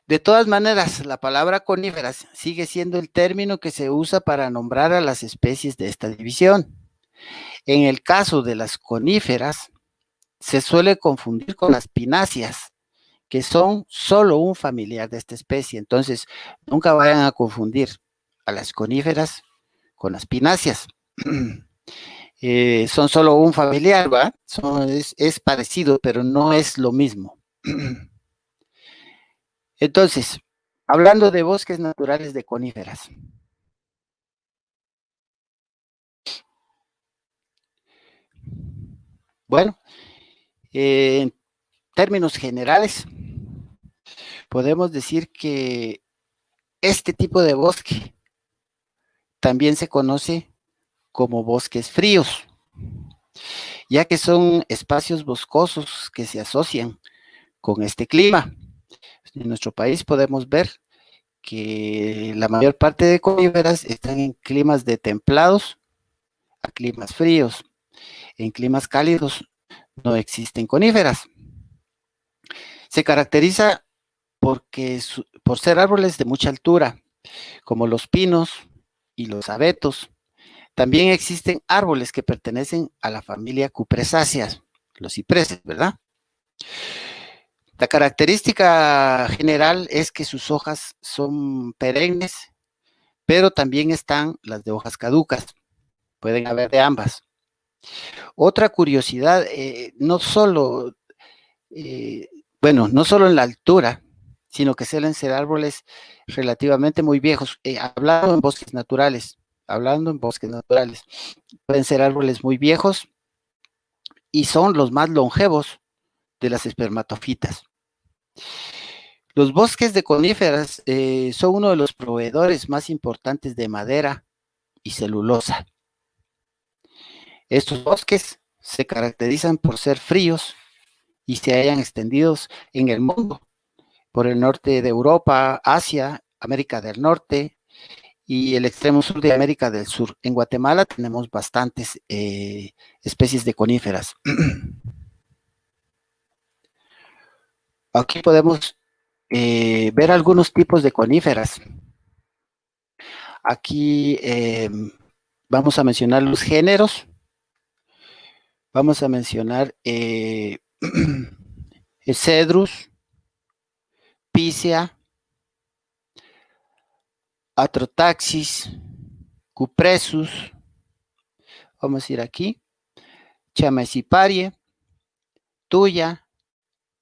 De todas maneras, la palabra coníferas sigue siendo el término que se usa para nombrar a las especies de esta división. En el caso de las coníferas, se suele confundir con las pináceas, que son solo un familiar de esta especie. Entonces, nunca vayan a confundir a las coníferas con las pináceas. Son solo un familiar, ¿va? Es parecido, pero no es lo mismo. Entonces, hablando de bosques naturales de coníferas. Bueno, en términos generales, podemos decir que este tipo de bosque también se conoce como bosques fríos, ya que son espacios boscosos que se asocian con este clima. En nuestro país podemos ver que la mayor parte de coníferas están en climas de templados a climas fríos. En climas cálidos no existen coníferas. Se caracteriza por ser árboles de mucha altura, como los pinos y los abetos. También existen árboles que pertenecen a la familia cupresáceas, los cipreses, ¿verdad? La característica general es que sus hojas son perennes, pero también están las de hojas caducas. Pueden haber de ambas. Otra curiosidad, no solo en la altura, sino que suelen ser árboles relativamente muy viejos. Hablando en bosques naturales, pueden ser árboles muy viejos y son los más longevos de las espermatofitas. Los bosques de coníferas son uno de los proveedores más importantes de madera y celulosa. Estos bosques se caracterizan por ser fríos y se hallan extendidos en el mundo, por el norte de Europa, Asia, América del Norte y el extremo sur de América del Sur. En Guatemala tenemos bastantes especies de coníferas. Aquí podemos ver algunos tipos de coníferas. Aquí vamos a mencionar los géneros. Vamos a mencionar el Cedrus, Picea, Atrotaxis, Cupressus. Vamos a ir aquí. Chameciparie, Tuya,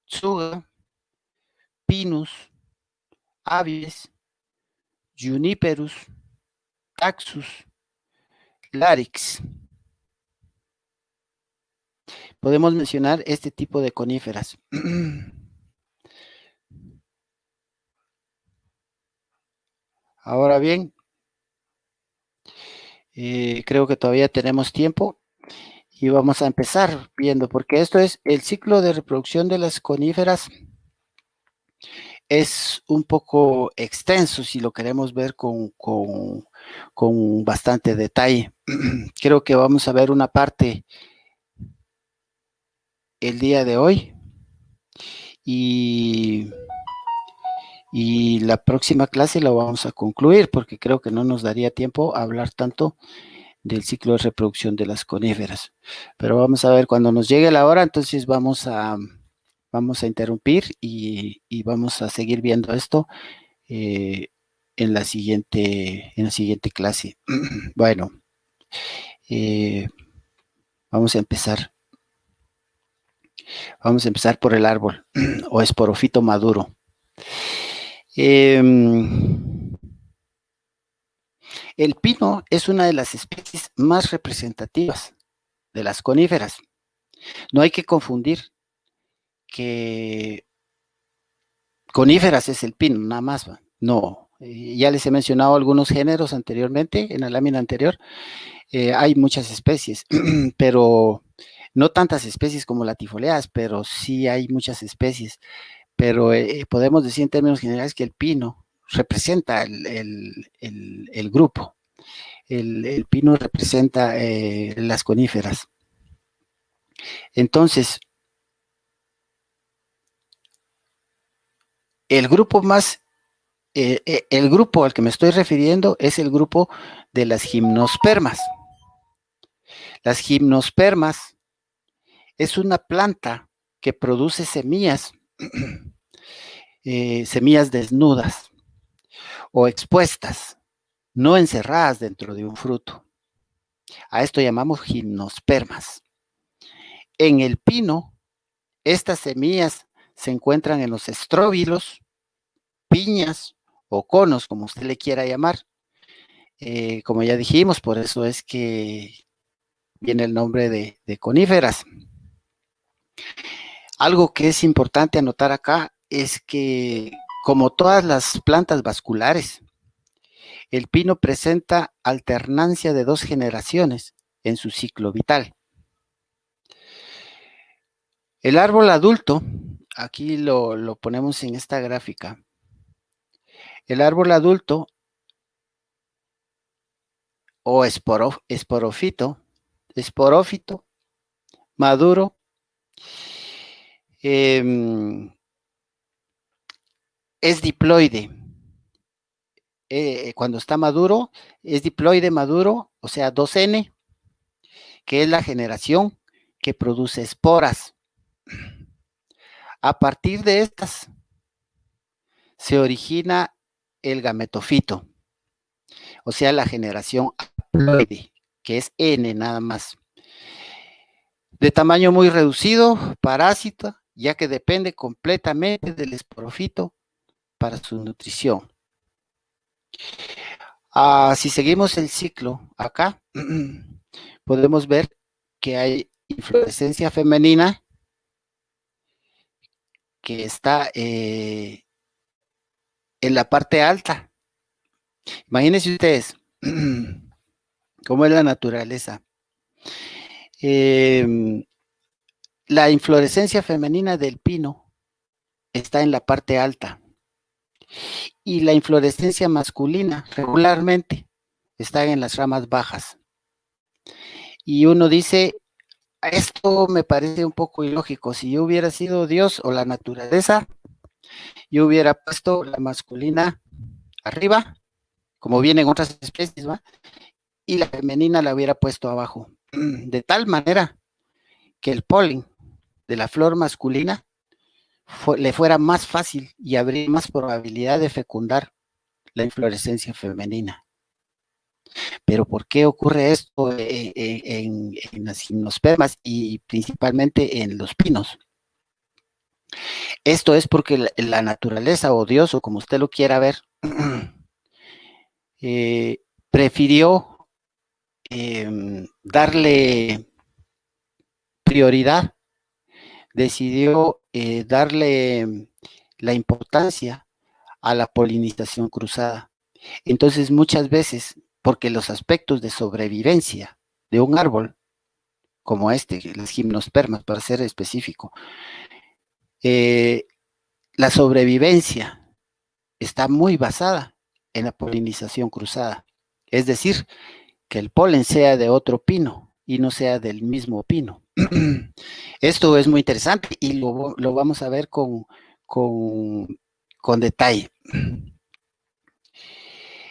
Tsuga, Pinus, Abies, Juniperus, Taxus, Larix. Podemos mencionar este tipo de coníferas. Ahora bien, creo que todavía tenemos tiempo y vamos a empezar viendo, porque esto es el ciclo de reproducción de las coníferas. Es un poco extenso si lo queremos ver con bastante detalle. Creo que vamos a ver una parte el día de hoy y la próxima clase la vamos a concluir porque creo que no nos daría tiempo a hablar tanto del ciclo de reproducción de las coníferas. Pero vamos a ver, cuando nos llegue la hora, entonces vamos a interrumpir y vamos a seguir viendo esto en la siguiente clase. Bueno, vamos a empezar. Vamos a empezar por el árbol o esporofito maduro. El pino es una de las especies más representativas de las coníferas. No hay que confundir que coníferas es el pino, nada más. No, ya les he mencionado algunos géneros anteriormente, en la lámina anterior. Hay muchas especies, pero no tantas especies como latifoleadas, pero sí hay muchas especies. Pero podemos decir en términos generales que el pino representa el grupo. El pino representa las coníferas. Entonces, el grupo el grupo al que me estoy refiriendo es el grupo de las gimnospermas. Las gimnospermas es una planta que produce semillas, semillas desnudas o expuestas, no encerradas dentro de un fruto. A esto llamamos gimnospermas. En el pino, estas semillas se encuentran en los estróbilos, piñas o conos, como usted le quiera llamar. Como ya dijimos, por eso es que viene el nombre de coníferas. Algo que es importante anotar acá es que, como todas las plantas vasculares, el pino presenta alternancia de 2 generaciones en su ciclo vital. El árbol adulto, aquí lo ponemos en esta gráfica. El árbol adulto o esporófito, maduro, es diploide. Cuando está maduro, es diploide maduro, o sea, 2N, que es la generación que produce esporas. A partir de estas se origina el gametofito, o sea, la generación haploide, que es N nada más. De tamaño muy reducido, parásito, ya que depende completamente del esporófito para su nutrición. Si seguimos el ciclo acá, podemos ver que hay inflorescencia femenina que está en la parte alta. Imagínense ustedes cómo es la naturaleza. La inflorescencia femenina del pino está en la parte alta y la inflorescencia masculina regularmente está en las ramas bajas. Y uno dice, esto me parece un poco ilógico. Si yo hubiera sido Dios o la naturaleza, yo hubiera puesto la masculina arriba, como vienen otras especies, ¿va? Y la femenina la hubiera puesto abajo, de tal manera que el polen de la flor masculina le fuera más fácil y habría más probabilidad de fecundar la inflorescencia femenina. Pero ¿por qué ocurre esto en las gimnospermas y principalmente en los pinos? Esto es porque la naturaleza o Dios, o como usted lo quiera ver, prefirió darle prioridad, decidió darle la importancia a la polinización cruzada. Entonces, muchas veces, porque los aspectos de sobrevivencia de un árbol, como las gimnospermas, para ser específico, la sobrevivencia está muy basada en la polinización cruzada. Es decir, que el polen sea de otro pino y no sea del mismo pino. Esto es muy interesante y lo vamos a ver con, con detalle.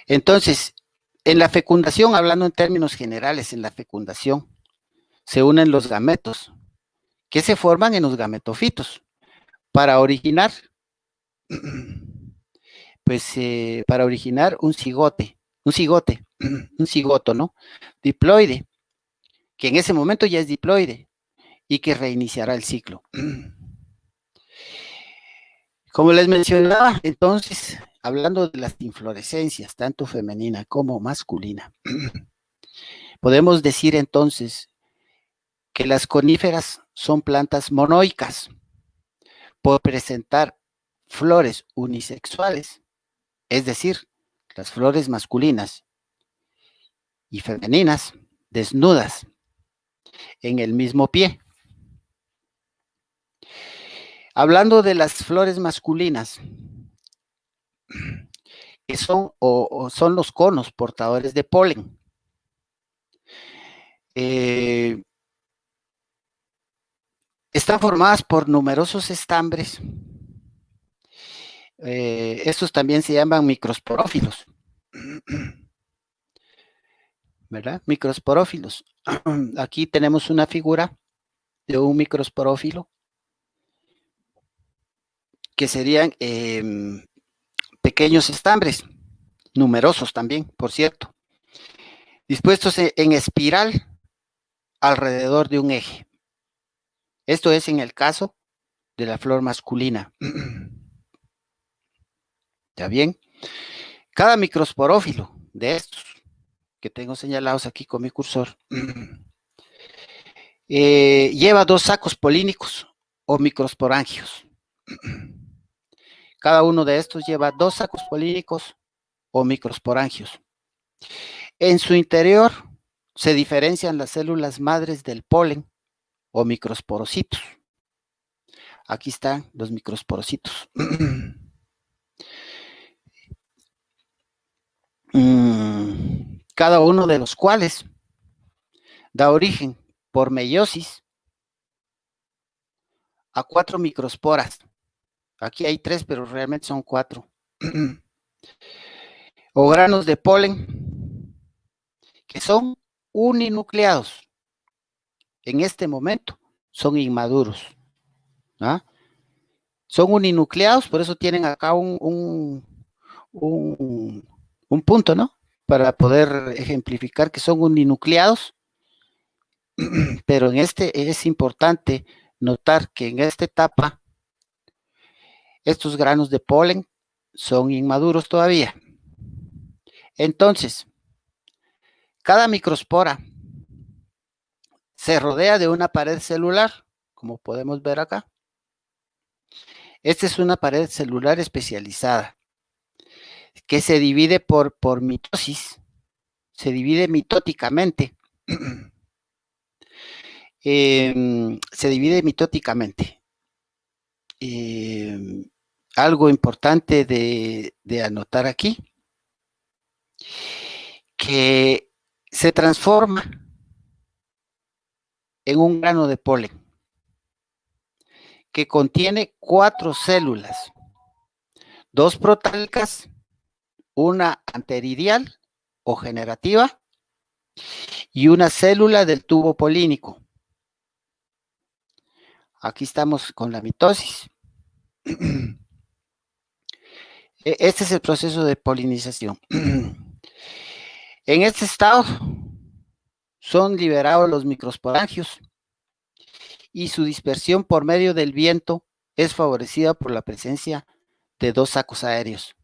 Entonces, en la fecundación, hablando en términos generales, en la fecundación, se unen los gametos, que se forman en los gametofitos, para originar, para originar un cigote, un cigoto, ¿no? Diploide, que en ese momento ya es diploide y que reiniciará el ciclo. Como les mencionaba, entonces, hablando de las inflorescencias, tanto femenina como masculina, podemos decir entonces que las coníferas son plantas monoicas por presentar flores unisexuales, es decir, las flores masculinas y femeninas desnudas en el mismo pie. Hablando de las flores masculinas, que son son los conos portadores de polen. Están formadas por numerosos estambres. Estos también se llaman microsporófilos, ¿verdad? Microsporófilos. Aquí tenemos una figura de un microsporófilo que serían pequeños estambres, numerosos también, por cierto, dispuestos en espiral alrededor de un eje. Esto es en el caso de la flor masculina. ¿Está bien? Cada microsporófilo de estos que tengo señalados aquí con mi cursor lleva 2 sacos polínicos o microsporangios. Cada uno de estos lleva 2 sacos polínicos o microsporangios. En su interior se diferencian las células madres del polen o microsporocitos. Aquí están los microsporocitos. Cada uno de los cuales da origen por meiosis a 4 microsporas. Aquí hay 3, pero realmente son 4. O granos de polen que son uninucleados. En este momento son inmaduros. ¿Ah? Son uninucleados, por eso tienen acá un punto, ¿no? Para poder ejemplificar que son uninucleados, pero en este es importante notar que en esta etapa estos granos de polen son inmaduros todavía. Entonces, cada microspora se rodea de una pared celular, como podemos ver acá. Esta es una pared celular especializada que se divide por mitosis, se divide mitóticamente. Se divide mitóticamente. Algo importante de anotar aquí, que se transforma en un grano de polen que contiene 4 células, 2 protálicas, una anteridial o generativa y una célula del tubo polínico. Aquí estamos con la mitosis. Este es el proceso de polinización. En este estado son liberados los microsporangios y su dispersión por medio del viento es favorecida por la presencia de dos sacos aéreos.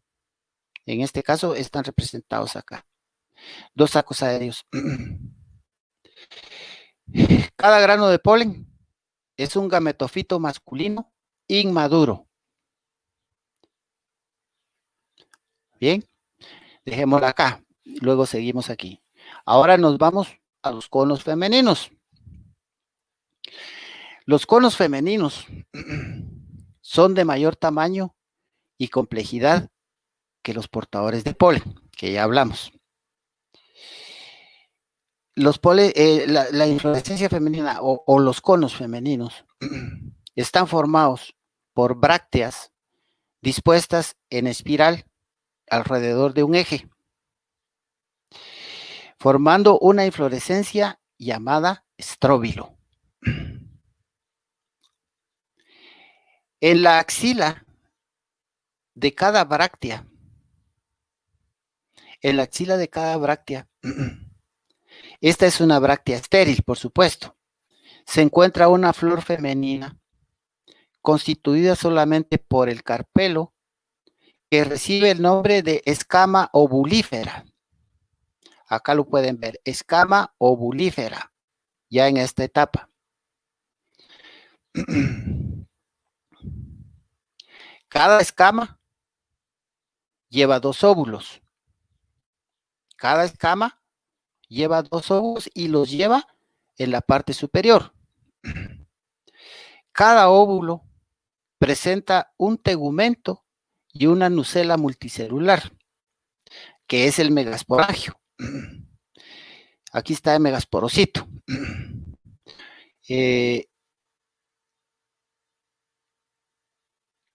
En este caso están representados acá. Dos sacos aéreos. Cada grano de polen es un gametofito masculino inmaduro. Bien, dejémoslo acá. Luego seguimos aquí. Ahora nos vamos a los conos femeninos. Los conos femeninos son de mayor tamaño y complejidad que los portadores de polen, que ya hablamos. La inflorescencia femenina o los conos femeninos están formados por brácteas dispuestas en espiral alrededor de un eje, formando una inflorescencia llamada estróbilo. En la axila de cada bráctea, esta es una bráctea estéril, por supuesto, se encuentra una flor femenina constituida solamente por el carpelo, que recibe el nombre de escama ovulífera. Acá lo pueden ver, escama ovulífera, ya en esta etapa. Cada escama lleva dos óvulos. Cada escama lleva dos óvulos y los lleva en la parte superior. Cada óvulo presenta un tegumento y una nucela multicelular, que es el megasporangio. Aquí está el megasporocito.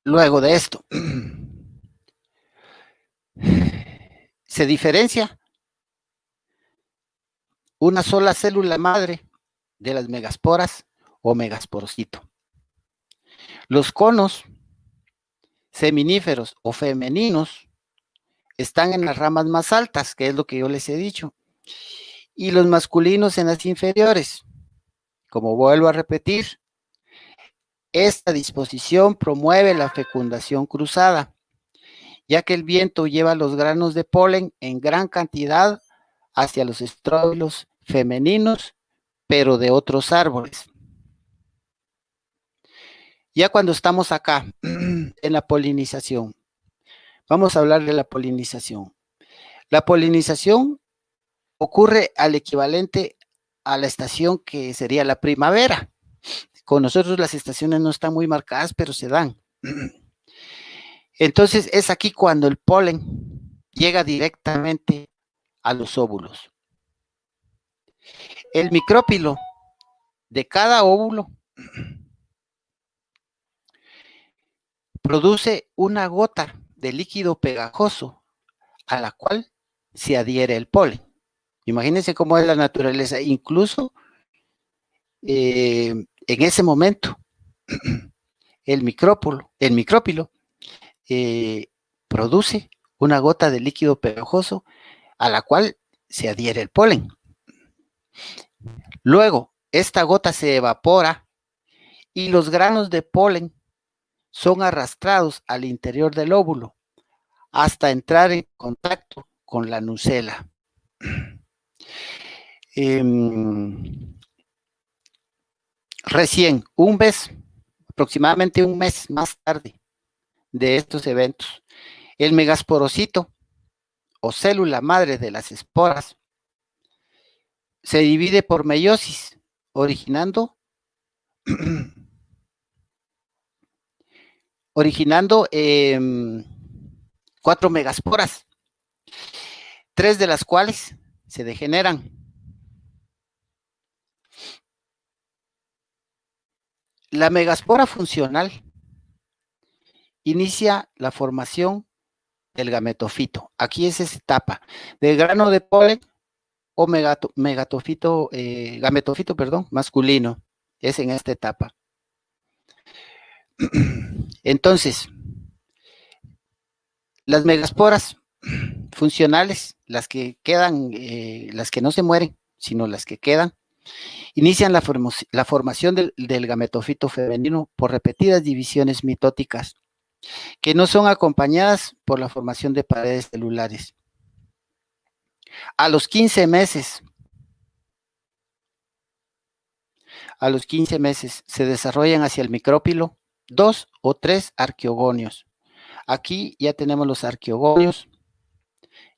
Luego de esto, se diferencia una sola célula madre de las megasporas o megasporocito. Los conos seminíferos o femeninos están en las ramas más altas, que es lo que yo les he dicho, y los masculinos en las inferiores. Como vuelvo a repetir, esta disposición promueve la fecundación cruzada, ya que el viento lleva los granos de polen en gran cantidad hacia los estróbilos femeninos, pero de otros árboles. Ya cuando estamos acá, en la polinización, vamos a hablar de la polinización. La polinización ocurre al equivalente a la estación que sería la primavera. Con nosotros las estaciones no están muy marcadas, pero se dan. Entonces es aquí cuando el polen llega directamente a los óvulos. El micrópilo de cada óvulo produce una gota de líquido pegajoso a la cual se adhiere el polen. Imagínense cómo es la naturaleza. Incluso en ese momento, el micrópilo produce una gota de líquido pegajoso a la cual se adhiere el polen. Luego, esta gota se evapora y los granos de polen son arrastrados al interior del óvulo hasta entrar en contacto con la nucela. Recién, aproximadamente un mes más tarde de estos eventos, el megasporocito o célula madre de las esporas se divide por meiosis, originando 4 megasporas, 3 de las cuales se degeneran. La megaspora funcional inicia la formación del gametofito. Aquí es esa etapa del grano de polen o gametofito, masculino. Es en esta etapa. Entonces, las megasporas funcionales, las que quedan, las que no se mueren, sino las que quedan, Inician la formación del gametofito femenino por repetidas divisiones mitóticas que no son acompañadas por la formación de paredes celulares. A los 15 meses se desarrollan hacia el micrópilo 2 o 3 arqueogonios. Aquí ya tenemos los arqueogonios,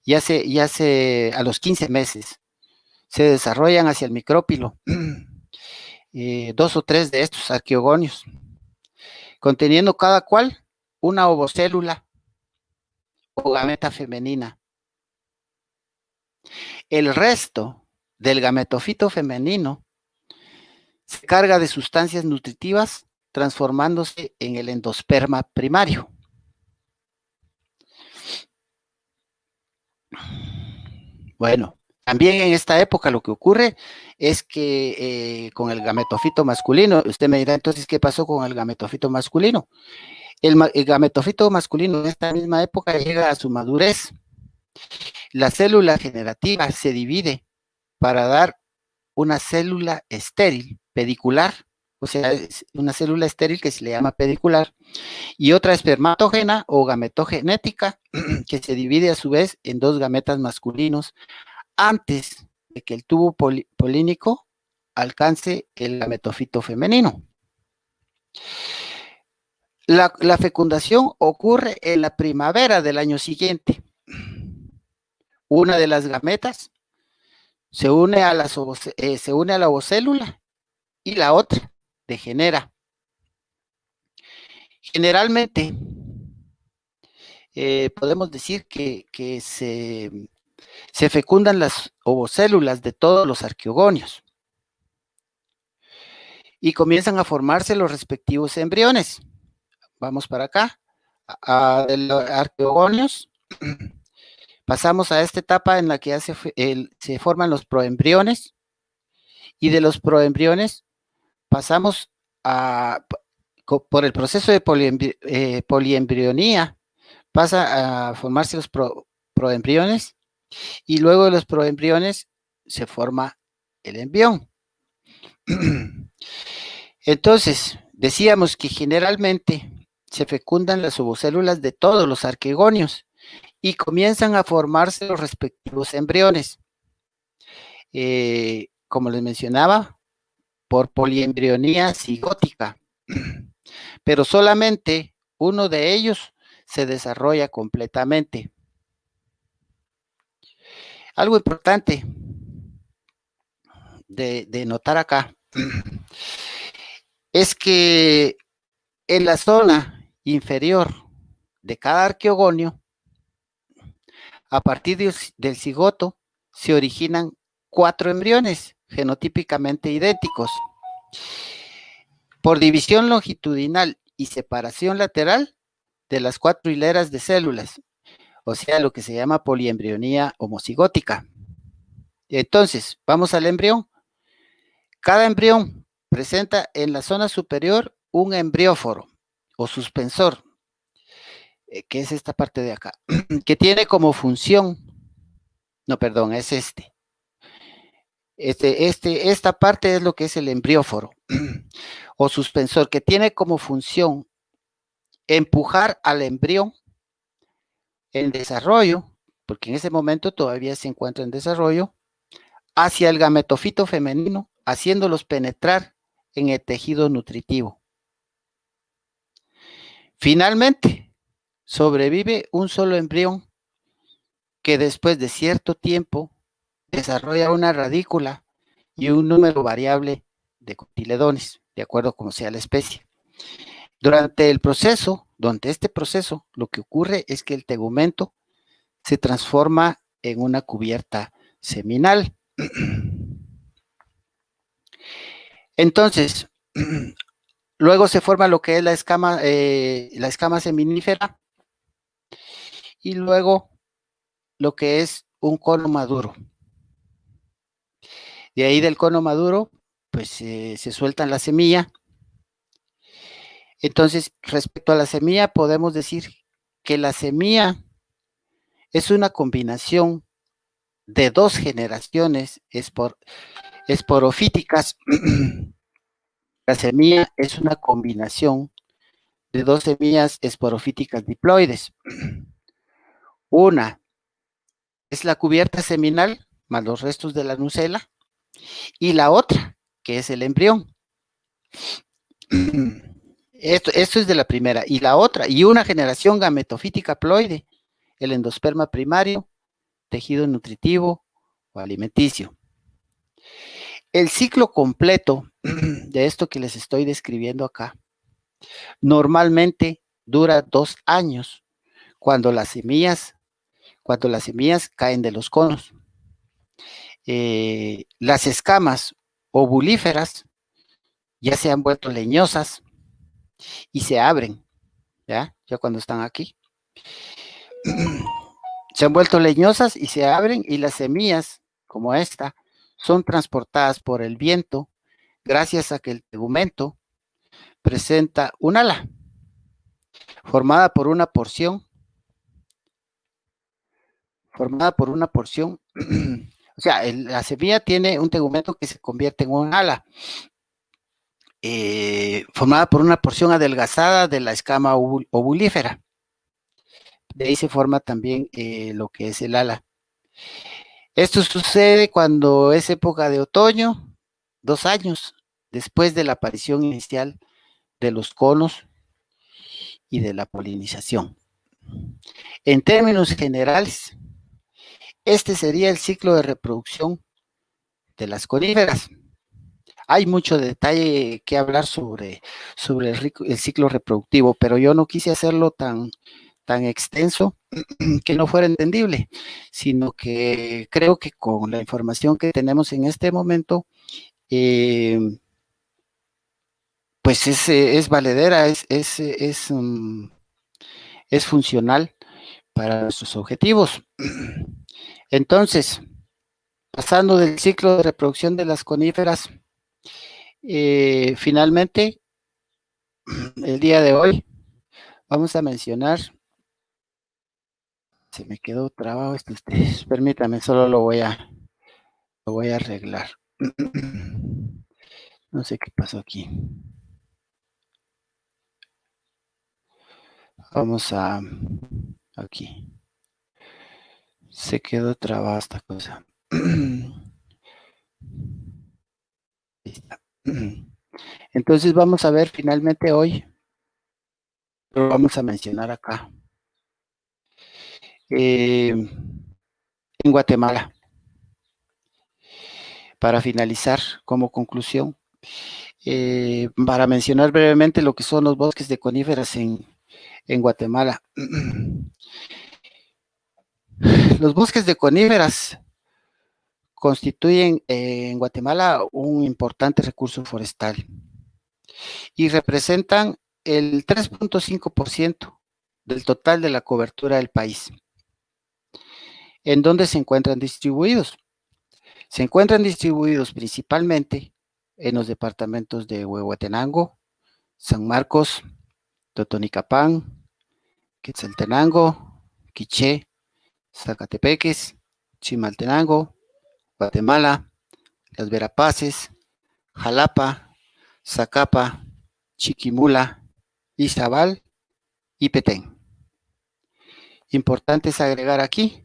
a los 15 meses se desarrollan hacia el micrópilo 2 o 3 de estos arqueogonios, conteniendo cada cual una ovocélula o gameta femenina. El resto del gametofito femenino se carga de sustancias nutritivas, transformándose en el endosperma primario. Bueno, también en esta época lo que ocurre es que con el gametofito masculino, usted me dirá entonces, ¿qué pasó con el gametofito masculino? El gametofito masculino en esta misma época llega a su madurez. La célula generativa se divide para dar una célula estéril, pedicular, o sea, es una célula estéril que se le llama pedicular, y otra espermatógena o gametogenética, que se divide a su vez en dos gametas masculinos antes de que el tubo polínico alcance el gametofito femenino. La fecundación ocurre en la primavera del año siguiente. Una de las gametas se une a la ovocélula y la otra degenera. Generalmente, podemos decir que se fecundan las ovocélulas de todos los arqueogonios y comienzan a formarse los respectivos embriones. Vamos para acá, de los arqueogonios, pasamos a esta etapa en la que se forman los proembriones, y de los proembriones pasamos por el proceso de poliembrionía, pasa a formarse los proembriones, y luego de los proembriones se forma el embrión. Entonces, decíamos que generalmente se fecundan las ovocélulas de todos los arqueogonios y comienzan a formarse los respectivos embriones. Como les mencionaba, por poliembrionía cigótica, pero solamente uno de ellos se desarrolla completamente. Algo importante de notar acá es que en la zona inferior de cada arqueogonio, a partir del cigoto, se originan 4 embriones genotípicamente idénticos. Por división longitudinal y separación lateral de las 4 hileras de células, o sea, lo que se llama poliembrionía homocigótica. Entonces, vamos al embrión. Cada embrión presenta en la zona superior un embrióforo o suspensor, que es esta parte de acá, que tiene como función, no, perdón, es esta parte es lo que es el embrióforo o suspensor, que tiene como función empujar al embrión en desarrollo, porque en ese momento todavía se encuentra en desarrollo, hacia el gametofito femenino, haciéndolos penetrar en el tejido nutritivo. Finalmente, sobrevive un solo embrión que después de cierto tiempo desarrolla una radícula y un número variable de cotiledones, de acuerdo como sea la especie. Durante este proceso, lo que ocurre es que el tegumento se transforma en una cubierta seminal. Entonces, luego se forma lo que es la escama seminífera, y luego lo que es un cono maduro. De ahí del cono maduro, pues se suelta la semilla. Entonces, respecto a la semilla, podemos decir que la semilla es una combinación de 2 generaciones esporofíticas. La semilla es una combinación de dos semillas esporofíticas diploides. Una es la cubierta seminal, más los restos de la nucela, y la otra, que es el embrión. Esto es de la primera. Y la otra, y una generación gametofítica ploide, el endosperma primario, tejido nutritivo o alimenticio. El ciclo completo de esto que les estoy describiendo acá normalmente dura 2 años cuando las semillas caen de los conos. Las escamas ovulíferas ya se han vuelto leñosas y se abren, ya cuando están aquí. Se han vuelto leñosas y se abren, y las semillas, como esta, son transportadas por el viento gracias a que el tegumento presenta un ala formada por una porción, o sea, la semilla tiene un tegumento que se convierte en un ala, formada por una porción adelgazada de la escama ovulífera. De ahí se forma también lo que es el ala. Esto sucede cuando es época de otoño, 2 años después de la aparición inicial de los conos y de la polinización. En términos generales, este sería el ciclo de reproducción de las coníferas. Hay mucho detalle que hablar sobre el ciclo reproductivo, pero yo no quise hacerlo tan extenso que no fuera entendible, sino que creo que con la información que tenemos en este momento, pues es valedera, es funcional para nuestros objetivos. Entonces, pasando del ciclo de reproducción de las coníferas, finalmente, el día de hoy, vamos a mencionar, se me quedó trabado esto, permítame, solo lo voy a arreglar. No sé qué pasó aquí. Vamos a, aquí. Se quedó trabada esta cosa. Entonces vamos a ver finalmente hoy, lo vamos a mencionar acá. En Guatemala, para finalizar como conclusión, para mencionar brevemente lo que son los bosques de coníferas en Guatemala. Los bosques de coníferas constituyen en Guatemala un importante recurso forestal y representan el 3.5% del total de la cobertura del país. ¿En dónde se encuentran distribuidos? Se encuentran distribuidos principalmente en los departamentos de Huehuetenango, San Marcos, Totonicapán, Quetzaltenango, Quiché, Zacatepeques, Chimaltenango, Guatemala, Las Verapaces, Jalapa, Zacapa, Chiquimula, Izabal y Petén. Importante es agregar aquí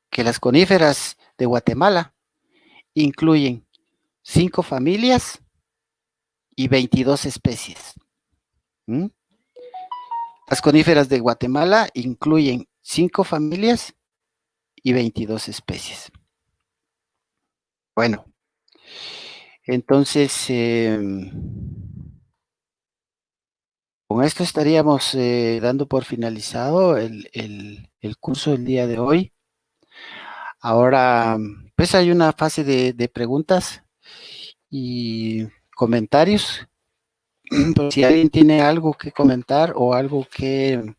que las coníferas de Guatemala incluyen 5 familias y 22 especies. Las coníferas de Guatemala incluyen 5 familias y 22 especies. Bueno, entonces, con esto estaríamos dando por finalizado el curso del día de hoy. Ahora, pues hay una fase de preguntas y comentarios. Pero si alguien tiene algo que comentar o algo que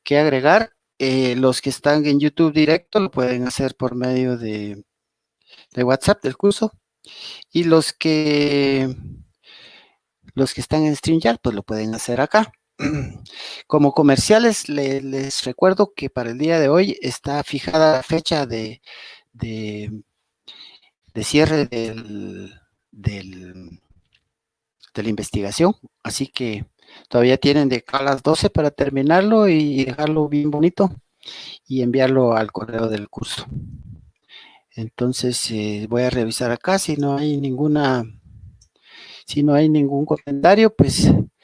agregar, los que están en YouTube directo lo pueden hacer por medio de WhatsApp del curso, y los que están en StreamYard pues lo pueden hacer acá. Como comerciales, les recuerdo que para el día de hoy está fijada la fecha de de cierre de la investigación, así que todavía tienen de acá a las 12 para terminarlo y dejarlo bien bonito y enviarlo al correo del curso. Entonces voy a revisar acá si no hay ningún comentario, pues